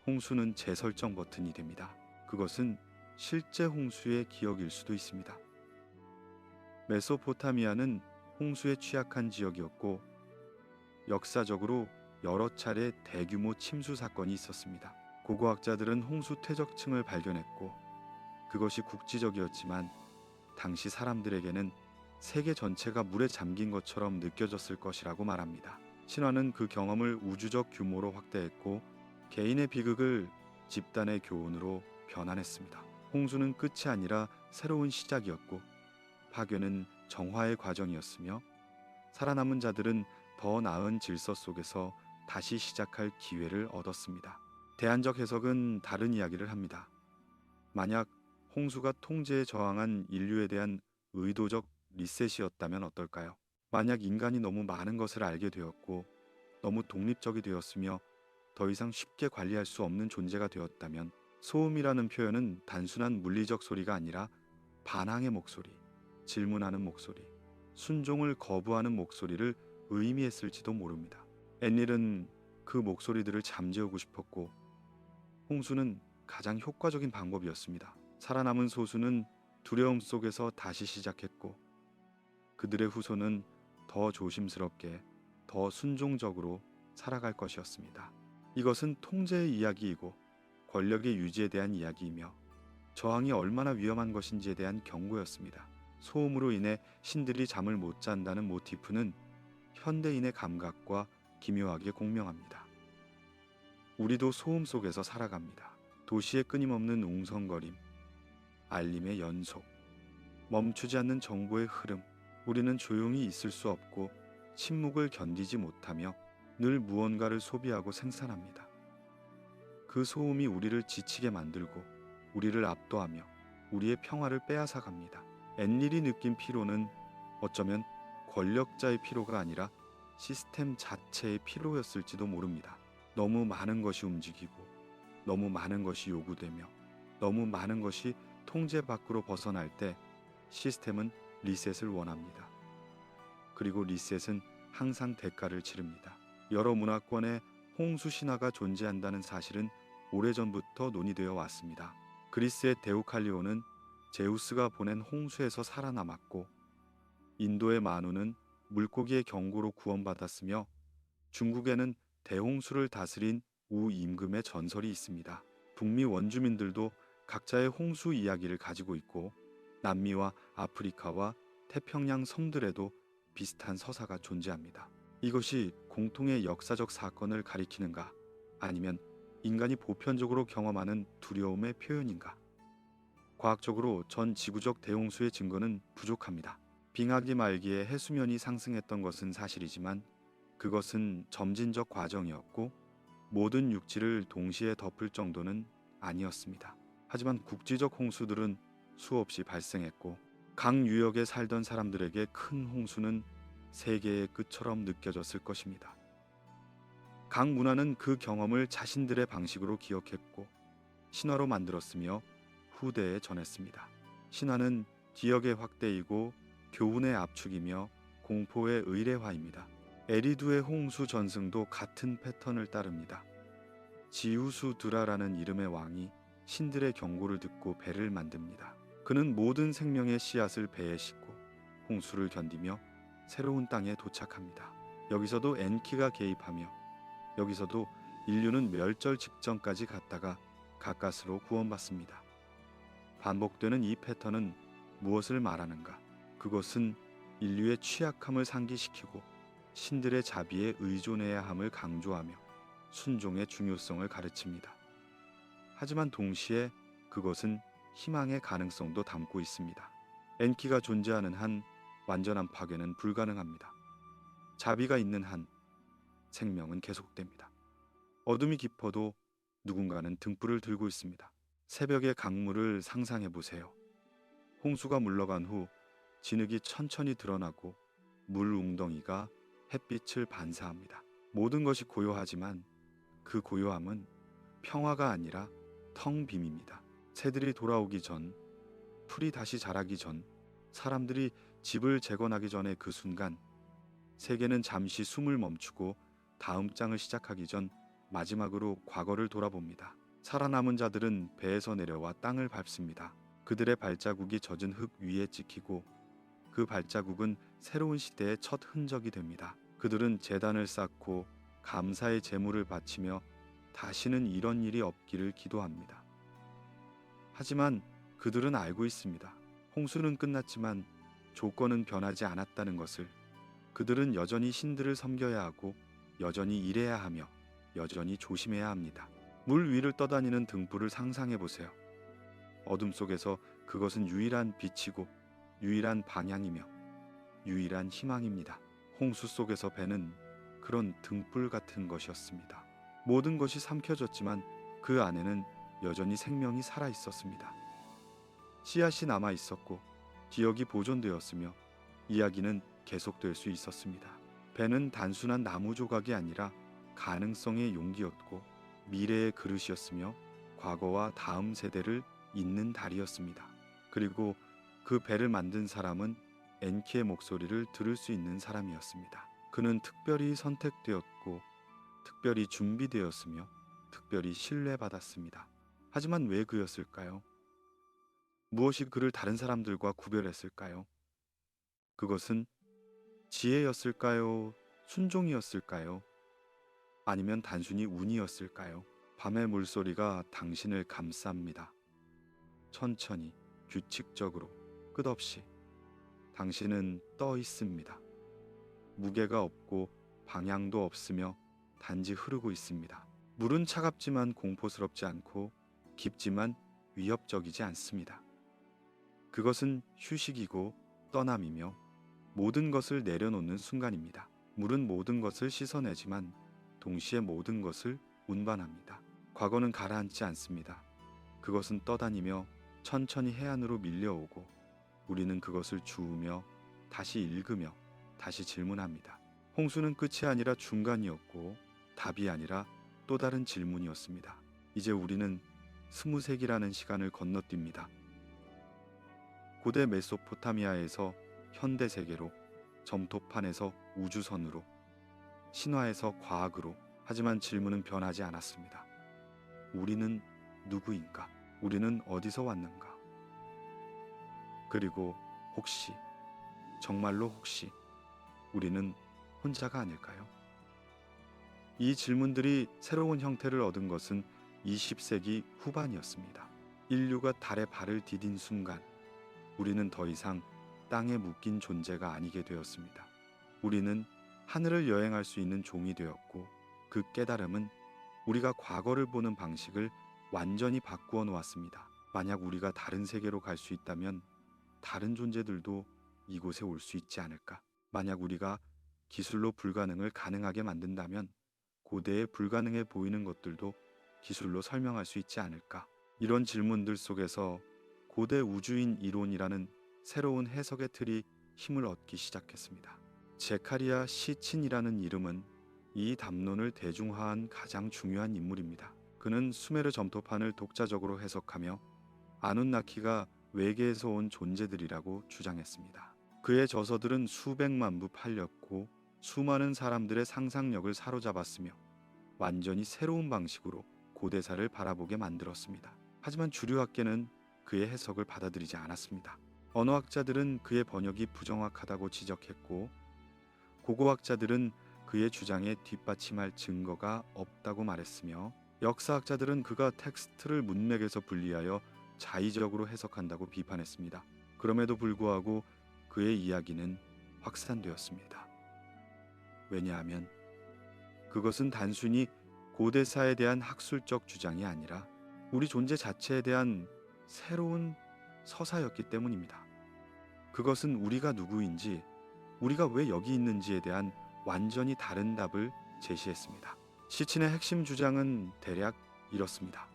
홍수는 재설정 버튼이 됩니다. 그것은 실제 홍수의 기억일 수도 있습니다. 메소포타미아는 홍수에 취약한 지역이었고 역사적으로 여러 차례 대규모 침수 사건이 있었습니다. 고고학자들은 홍수 퇴적층을 발견했고 그것이 국지적이었지만 당시 사람들에게는 세계 전체가 물에 잠긴 것처럼 느껴졌을 것이라고 말합니다. 신화는 그 경험을 우주적 규모로 확대했고 개인의 비극을 집단의 교훈으로 변환했습니다. 홍수는 끝이 아니라 새로운 시작이었고 파괴는 정화의 과정이었으며 살아남은 자들은 더 나은 질서 속에서 다시 시작할 기회를 얻었습니다. 대안적 해석은 다른 이야기를 합니다. 만약 홍수가 통제에 저항한 인류에 대한 의도적 리셋이었다면 어떨까요? 만약 인간이 너무 많은 것을 알게 되었고 너무 독립적이 되었으며 더 이상 쉽게 관리할 수 없는 존재가 되었다면 소음이라는 표현은 단순한 물리적 소리가 아니라 반항의 목소리, 질문하는 목소리, 순종을 거부하는 목소리를 의미했을지도 모릅니다. 앤릴은 그 목소리들을 잠재우고 싶었고 홍수는 가장 효과적인 방법이었습니다. 살아남은 소수는 두려움 속에서 다시 시작했고 그들의 후손은 더 조심스럽게, 더 순종적으로 살아갈 것이었습니다. 이것은 통제의 이야기이고 권력의 유지에 대한 이야기이며 저항이 얼마나 위험한 것인지에 대한 경고였습니다. 소음으로 인해 신들이 잠을 못 잔다는 모티프는 현대인의 감각과 기묘하게 공명합니다. 우리도 소음 속에서 살아갑니다. 도시의 끊임없는 웅성거림, 알림의 연속, 멈추지 않는 정보의 흐름. 우리는 조용히 있을 수 없고 침묵을 견디지 못하며 늘 무언가를 소비하고 생산합니다. 그 소음이 우리를 지치게 만들고 우리를 압도하며 우리의 평화를 빼앗아갑니다. 앤릴이 느낀 피로는 어쩌면 권력자의 피로가 아니라 시스템 자체의 피로였을지도 모릅니다. 너무 많은 것이 움직이고 너무 많은 것이 요구되며 너무 많은 것이 통제 밖으로 벗어날 때 시스템은 리셋을 원합니다. 그리고 리셋은 항상 대가를 치릅니다. 여러 문화권에 홍수 신화가 존재한다는 사실은 오래전부터 논의되어 왔습니다. 그리스의 데우칼리오는 제우스가 보낸 홍수에서 살아남았고 인도의 마누는 물고기의 경고로 구원받았으며 중국에는 대홍수를 다스린 우임금의 전설이 있습니다. 북미 원주민들도 각자의 홍수 이야기를 가지고 있고 남미와 아프리카와 태평양 섬들에도 비슷한 서사가 존재합니다. 이것이 공통의 역사적 사건을 가리키는가 아니면 인간이 보편적으로 경험하는 두려움의 표현인가? 과학적으로 전 지구적 대홍수의 증거는 부족합니다. 빙하기 말기에 해수면이 상승했던 것은 사실이지만 그것은 점진적 과정이었고 모든 육지를 동시에 덮을 정도는 아니었습니다. 하지만 국지적 홍수들은 수없이 발생했고 강 유역에 살던 사람들에게 큰 홍수는 세계의 끝처럼 느껴졌을 것입니다. 각 문화는 그 경험을 자신들의 방식으로 기억했고 신화로 만들었으며 후대에 전했습니다. 신화는 기억의 확대이고 교훈의 압축이며 공포의 의례화입니다. 에리두의 홍수 전승도 같은 패턴을 따릅니다. 지우수드라라는 이름의 왕이 신들의 경고를 듣고 배를 만듭니다. 그는 모든 생명의 씨앗을 배에 싣고 홍수를 견디며 새로운 땅에 도착합니다. 여기서도 엔키가 개입하며 여기서도 인류는 멸절 직전까지 갔다가 가까스로 구원받습니다. 반복되는 이 패턴은 무엇을 말하는가? 그것은 인류의 취약함을 상기시키고 신들의 자비에 의존해야 함을 강조하며 순종의 중요성을 가르칩니다. 하지만 동시에 그것은 희망의 가능성도 담고 있습니다. 엔키가 존재하는 한 완전한 파괴는 불가능합니다. 자비가 있는 한 생명은 계속됩니다. 어둠이 깊어도 누군가는 등불을 들고 있습니다. 새벽의 강물을 상상해 보세요. 홍수가 물러간 후 진흙이 천천히 드러나고 물 웅덩이가 햇빛을 반사합니다. 모든 것이 고요하지만 그 고요함은 평화가 아니라 텅 빔입니다. 새들이 돌아오기 전, 풀이 다시 자라기 전, 사람들이 집을 재건하기 전의 그 순간, 세계는 잠시 숨을 멈추고 다음 장을 시작하기 전 마지막으로 과거를 돌아봅니다. 살아남은 자들은 배에서 내려와 땅을 밟습니다. 그들의 발자국이 젖은 흙 위에 찍히고 그 발자국은 새로운 시대의 첫 흔적이 됩니다. 그들은 제단을 쌓고 감사의 제물을 바치며 다시는 이런 일이 없기를 기도합니다. 하지만 그들은 알고 있습니다. 홍수는 끝났지만 조건은 변하지 않았다는 것을. 그들은 여전히 신들을 섬겨야 하고 여전히 일해야 하며 여전히 조심해야 합니다. 물 위를 떠다니는 등불을 상상해 보세요. 어둠 속에서 그것은 유일한 빛이고 유일한 방향이며 유일한 희망입니다. 홍수 속에서 배는 그런 등불 같은 것이었습니다. 모든 것이 삼켜졌지만 그 안에는 여전히 생명이 살아 있었습니다. 씨앗이 남아 있었고 기억이 보존되었으며 이야기는 계속될 수 있었습니다. 배는 단순한 나무 조각이 아니라 가능성의 용기였고 미래의 그릇이었으며 과거와 다음 세대를 잇는 달이었습니다. 그리고 그 배를 만든 사람은 엔키의 목소리를 들을 수 있는 사람이었습니다. 그는 특별히 선택되었고 특별히 준비되었으며 특별히 신뢰받았습니다. 하지만 왜 그였을까요? 무엇이 그를 다른 사람들과 구별했을까요? 그것은 지혜였을까요? 순종이었을까요? 아니면 단순히 운이었을까요? 밤의 물소리가 당신을 감쌉니다. 천천히, 규칙적으로, 끝없이. 당신은 떠 있습니다. 무게가 없고 방향도 없으며 단지 흐르고 있습니다. 물은 차갑지만 공포스럽지 않고 깊지만 위협적이지 않습니다. 그것은 휴식이고 떠남이며 모든 것을 내려놓는 순간입니다. 물은 모든 것을 씻어내지만 동시에 모든 것을 운반합니다. 과거는 가라앉지 않습니다. 그것은 떠다니며 천천히 해안으로 밀려오고 우리는 그것을 주우며 다시 읽으며 다시 질문합니다. 홍수는 끝이 아니라 중간이었고 답이 아니라 또 다른 질문이었습니다. 이제 우리는 20세기라는 시간을 건너뜁니다. 고대 메소포타미아에서 현대 세계로, 점토판에서 우주선으로, 신화에서 과학으로. 하지만 질문은 변하지 않았습니다. 우리는 누구인가? 우리는 어디서 왔는가? 그리고 혹시, 정말로 혹시 우리는 혼자가 아닐까요? 이 질문들이 새로운 형태를 얻은 것은 20세기 후반이었습니다. 인류가 달에 발을 디딘 순간 우리는 더 이상 땅에 묶인 존재가 아니게 되었습니다. 우리는 하늘을 여행할 수 있는 종이 되었고 그 깨달음은 우리가 과거를 보는 방식을 완전히 바꾸어 놓았습니다. 만약 우리가 다른 세계로 갈 수 있다면 다른 존재들도 이곳에 올 수 있지 않을까? 만약 우리가 기술로 불가능을 가능하게 만든다면 고대에 불가능해 보이는 것들도 기술로 설명할 수 있지 않을까? 이런 질문들 속에서 고대 우주인 이론이라는 새로운 해석의 틀이 힘을 얻기 시작했습니다. 제카리아 시친이라는 이름은 이 담론을 대중화한 가장 중요한 인물입니다. 그는 수메르 점토판을 독자적으로 해석하며 아눈나키가 외계에서 온 존재들이라고 주장했습니다. 그의 저서들은 수백만 부 팔렸고 수많은 사람들의 상상력을 사로잡았으며 완전히 새로운 방식으로 고대사를 바라보게 만들었습니다. 하지만 주류학계는 그의 해석을 받아들이지 않았습니다. 언어학자들은 그의 번역이 부정확하다고 지적했고 고고학자들은 그의 주장에 뒷받침할 증거가 없다고 말했으며 역사학자들은 그가 텍스트를 문맥에서 분리하여 자의적으로 해석한다고 비판했습니다. 그럼에도 불구하고 그의 이야기는 확산되었습니다. 왜냐하면 그것은 단순히 고대사에 대한 학술적 주장이 아니라 우리 존재 자체에 대한 새로운 서사였기 때문입니다. 그것은 우리가 누구인지, 우리가 왜 여기 있는지에 대한 완전히 다른 답을 제시했습니다. 시친의 핵심 주장은 대략 이렇습니다.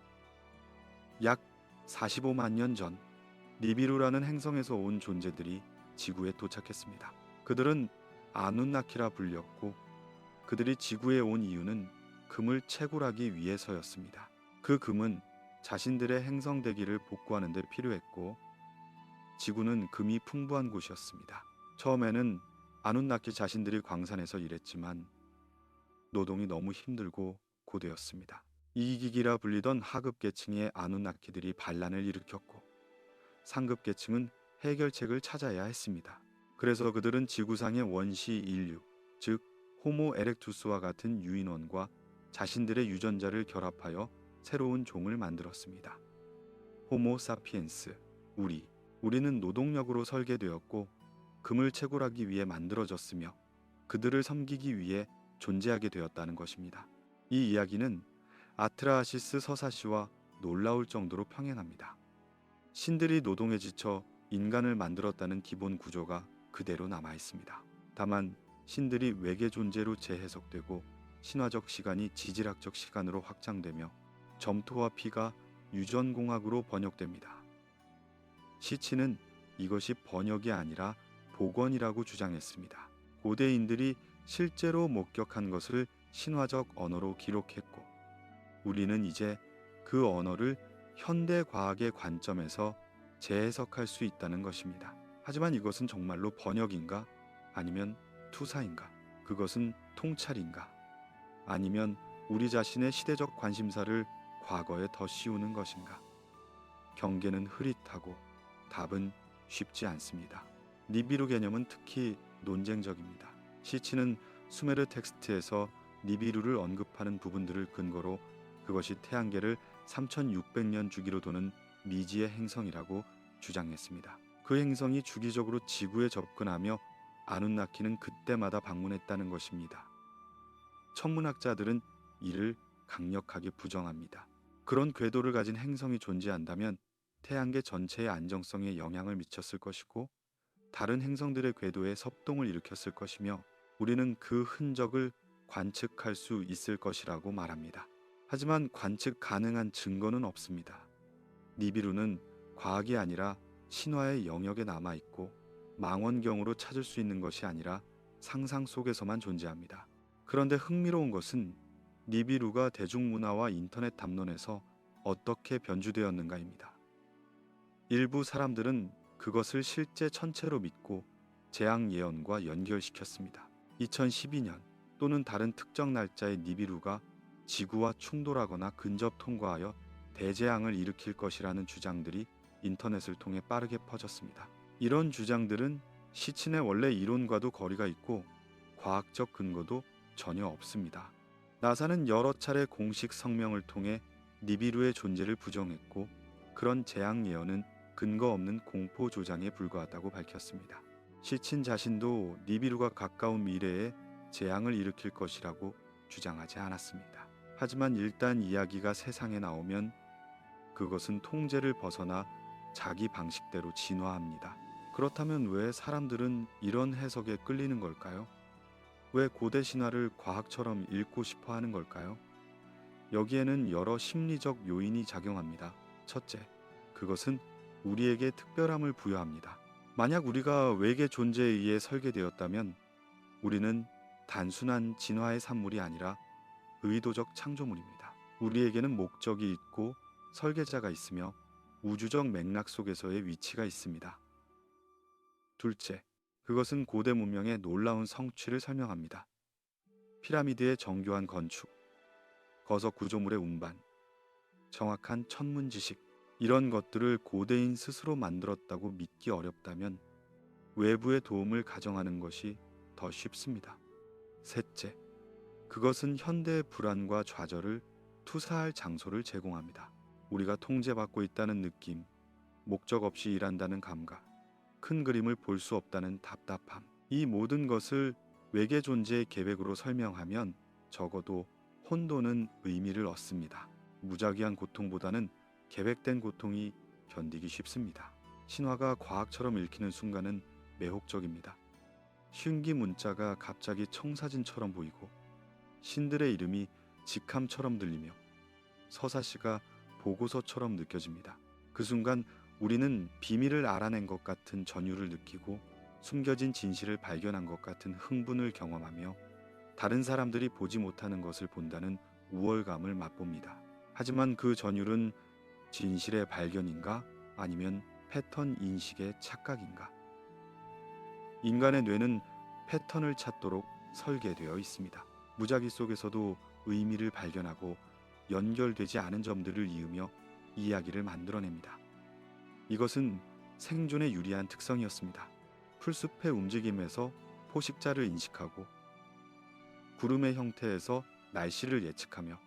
약 45만 년 전 니비루라는 행성에서 온 존재들이 지구에 도착했습니다. 그들은 아눈나키라 불렸고 그들이 지구에 온 이유는 금을 채굴하기 위해서였습니다. 그 금은 자신들의 행성 대기를 복구하는 데 필요했고 지구는 금이 풍부한 곳이었습니다. 처음에는 아눈나키 자신들이 광산에서 일했지만 노동이 너무 힘들고 고되었습니다. 이기기라 불리던 하급 계층의 아눈나키들이 반란을 일으켰고 상급 계층은 해결책을 찾아야 했습니다. 그래서 그들은 지구상의 원시 인류, 즉 호모 에렉투스와 같은 유인원과 자신들의 유전자를 결합하여 새로운 종을 만들었습니다. 호모 사피엔스, 우리는 노동력으로 설계되었고 금을 채굴하기 위해 만들어졌으며 그들을 섬기기 위해 존재하게 되었다는 것입니다. 이 이야기는 아트라하시스 서사시와 놀라울 정도로 평행합니다. 신들이 노동에 지쳐 인간을 만들었다는 기본 구조가 그대로 남아 있습니다. 다만 신들이 외계 존재로 재해석되고 신화적 시간이 지질학적 시간으로 확장되며 점토와 피가 유전공학으로 번역됩니다. 시치는 이것이 번역이 아니라 복원이라고 주장했습니다. 고대인들이 실제로 목격한 것을 신화적 언어로 기록했고 우리는 이제 그 언어를 현대 과학의 관점에서 재해석할 수 있다는 것입니다. 하지만 이것은 정말로 번역인가? 아니면 투사인가? 그것은 통찰인가? 아니면 우리 자신의 시대적 관심사를 과거에 더 씌우는 것인가? 경계는 흐릿하고 답은 쉽지 않습니다. 니비루 개념은 특히 논쟁적입니다. 시치는 수메르 텍스트에서 니비루를 언급하는 부분들을 근거로 그것이 태양계를 3600년 주기로 도는 미지의 행성이라고 주장했습니다. 그 행성이 주기적으로 지구에 접근하며 아눈나키는 그때마다 방문했다는 것입니다. 천문학자들은 이를 강력하게 부정합니다. 그런 궤도를 가진 행성이 존재한다면 태양계 전체의 안정성에 영향을 미쳤을 것이고 다른 행성들의 궤도에 섭동을 일으켰을 것이며 우리는 그 흔적을 관측할 수 있을 것이라고 말합니다. 하지만 관측 가능한 증거는 없습니다. 니비루는 과학이 아니라 신화의 영역에 남아있고 망원경으로 찾을 수 있는 것이 아니라 상상 속에서만 존재합니다. 그런데 흥미로운 것은 니비루가 대중문화와 인터넷 담론에서 어떻게 변주되었는가입니다. 일부 사람들은 그것을 실제 천체로 믿고 재앙 예언과 연결시켰습니다. 2012년 또는 다른 특정 날짜에 니비루가 지구와 충돌하거나 근접 통과하여 대재앙을 일으킬 것이라는 주장들이 인터넷을 통해 빠르게 퍼졌습니다. 이런 주장들은 시친의 원래 이론과도 거리가 있고 과학적 근거도 전혀 없습니다. 나사는 여러 차례 공식 성명을 통해 니비루의 존재를 부정했고 그런 재앙 예언은 근거 없는 공포 조장에 불과하다고 밝혔습니다. 시친 자신도 니비루가 가까운 미래에 재앙을 일으킬 것이라고 주장하지 않았습니다. 하지만 일단 이야기가 세상에 나오면 그것은 통제를 벗어나 자기 방식대로 진화합니다. 그렇다면 왜 사람들은 이런 해석에 끌리는 걸까요? 왜 고대 신화를 과학처럼 읽고 싶어 하는 걸까요? 여기에는 여러 심리적 요인이 작용합니다. 첫째, 그것은 우리에게 특별함을 부여합니다. 만약 우리가 외계 존재에 의해 설계되었다면 우리는 단순한 진화의 산물이 아니라 의도적 창조물입니다. 우리에게는 목적이 있고 설계자가 있으며 우주적 맥락 속에서의 위치가 있습니다. 둘째, 그것은 고대 문명의 놀라운 성취를 설명합니다. 피라미드의 정교한 건축, 거석 구조물의 운반, 정확한 천문 지식, 이런 것들을 고대인 스스로 만들었다고 믿기 어렵다면 외부의 도움을 가정하는 것이 더 쉽습니다. 셋째, 그것은 현대의 불안과 좌절을 투사할 장소를 제공합니다. 우리가 통제받고 있다는 느낌, 목적 없이 일한다는 감각, 큰 그림을 볼 수 없다는 답답함, 이 모든 것을 외계 존재의 계획으로 설명하면 적어도 혼돈은 의미를 얻습니다. 무작위한 고통보다는 계획된 고통이 견디기 쉽습니다. 신화가 과학처럼 읽히는 순간은 매혹적입니다. 쉰기 문자가 갑자기 청사진처럼 보이고 신들의 이름이 직함처럼 들리며 서사시가 보고서처럼 느껴집니다. 그 순간 우리는 비밀을 알아낸 것 같은 전율을 느끼고 숨겨진 진실을 발견한 것 같은 흥분을 경험하며 다른 사람들이 보지 못하는 것을 본다는 우월감을 맛봅니다. 하지만 그 전율은 진실의 발견인가 아니면 패턴 인식의 착각인가? 인간의 뇌는 패턴을 찾도록 설계되어 있습니다. 무작위 속에서도 의미를 발견하고 연결되지 않은 점들을 이으며 이야기를 만들어냅니다. 이것은 생존에 유리한 특성이었습니다. 풀숲의 움직임에서 포식자를 인식하고 구름의 형태에서 날씨를 예측하며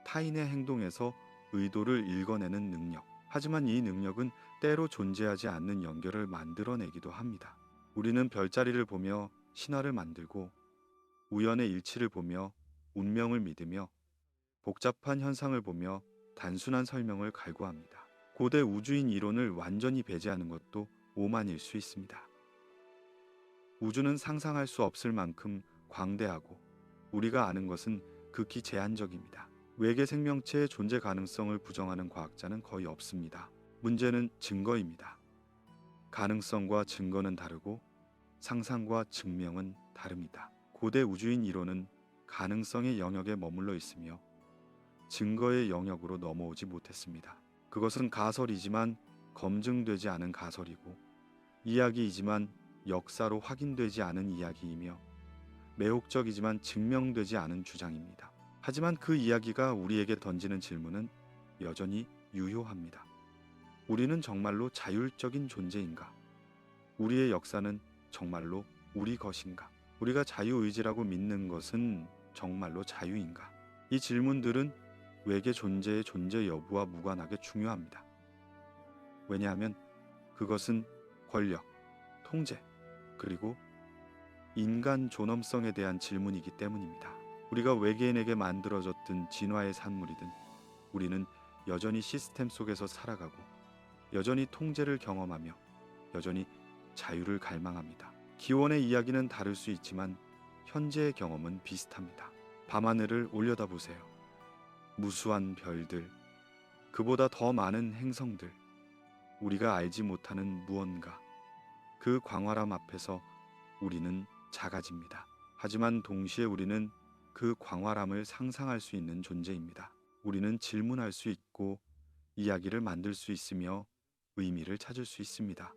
타인의 행동에서 의도를 읽어내는 능력. 하지만 이 능력은 때로 존재하지 않는 연결을 만들어내기도 합니다. 우리는 별자리를 보며 신화를 만들고 우연의 일치를 보며 운명을 믿으며 복잡한 현상을 보며 단순한 설명을 갈구합니다. 고대 우주인 이론을 완전히 배제하는 것도 오만일 수 있습니다. 우주는 상상할 수 없을 만큼 광대하고 우리가 아는 것은 극히 제한적입니다. 외계 생명체의 존재 가능성을 부정하는 과학자는 거의 없습니다. 문제는 증거입니다. 가능성과 증거는 다르고 상상과 증명은 다릅니다. 고대 우주인 이론은 가능성의 영역에 머물러 있으며 증거의 영역으로 넘어오지 못했습니다. 그것은 가설이지만 검증되지 않은 가설이고 이야기이지만 역사로 확인되지 않은 이야기이며 매혹적이지만 증명되지 않은 주장입니다. 하지만 그 이야기가 우리에게 던지는 질문은 여전히 유효합니다. 우리는 정말로 자율적인 존재인가? 우리의 역사는 정말로 우리 것인가? 우리가 자유의지라고 믿는 것은 정말로 자유인가? 이 질문들은 외계 존재의 존재 여부와 무관하게 중요합니다. 왜냐하면 그것은 권력, 통제, 그리고 인간 존엄성에 대한 질문이기 때문입니다. 우리가 외계인에게 만들어졌든 진화의 산물이든 우리는 여전히 시스템 속에서 살아가고 여전히 통제를 경험하며 여전히 자유를 갈망합니다. 기원의 이야기는 다를 수 있지만 현재의 경험은 비슷합니다. 밤하늘을 올려다보세요. 무수한 별들, 그보다 더 많은 행성들, 우리가 알지 못하는 무언가, 그 광활함 앞에서 우리는 작아집니다. 하지만 동시에 우리는 그 광활함을 상상할 수 있는 존재입니다. 우리는 질문할 수 있고 이야기를 만들 수 있으며 의미를 찾을 수 있습니다.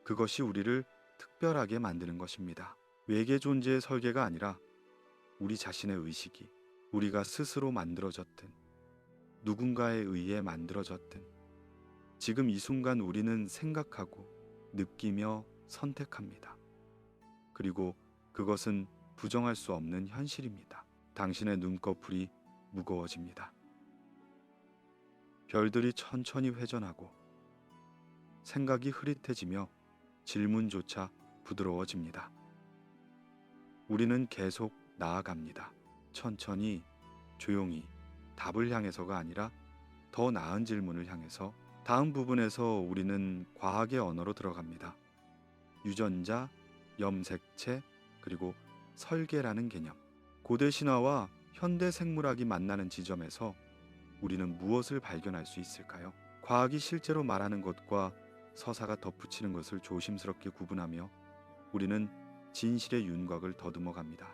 그것이 우리를 특별하게 만드는 것입니다. 외계 존재의 설계가 아니라 우리 자신의 의식이 우리가 스스로 만들어졌든 누군가에 의해 만들어졌든 지금 이 순간 우리는 생각하고 느끼며 선택합니다. 그리고 그것은 부정할 수 없는 현실입니다. 당신의 눈꺼풀이 무거워집니다. 별들이 천천히 회전하고 생각이 흐릿해지며 질문조차 부드러워집니다. 우리는 계속 나아갑니다. 천천히, 조용히 답을 향해서가 아니라 더 나은 질문을 향해서. 다음 부분에서 우리는 과학의 언어로 들어갑니다. 유전자, 염색체, 그리고 설계라는 개념. 고대 신화와 현대 생물학이 만나는 지점에서 우리는 무엇을 발견할 수 있을까요? 과학이 실제로 말하는 것과 서사가 덧붙이는 것을 조심스럽게 구분하며 우리는 진실의 윤곽을 더듬어 갑니다.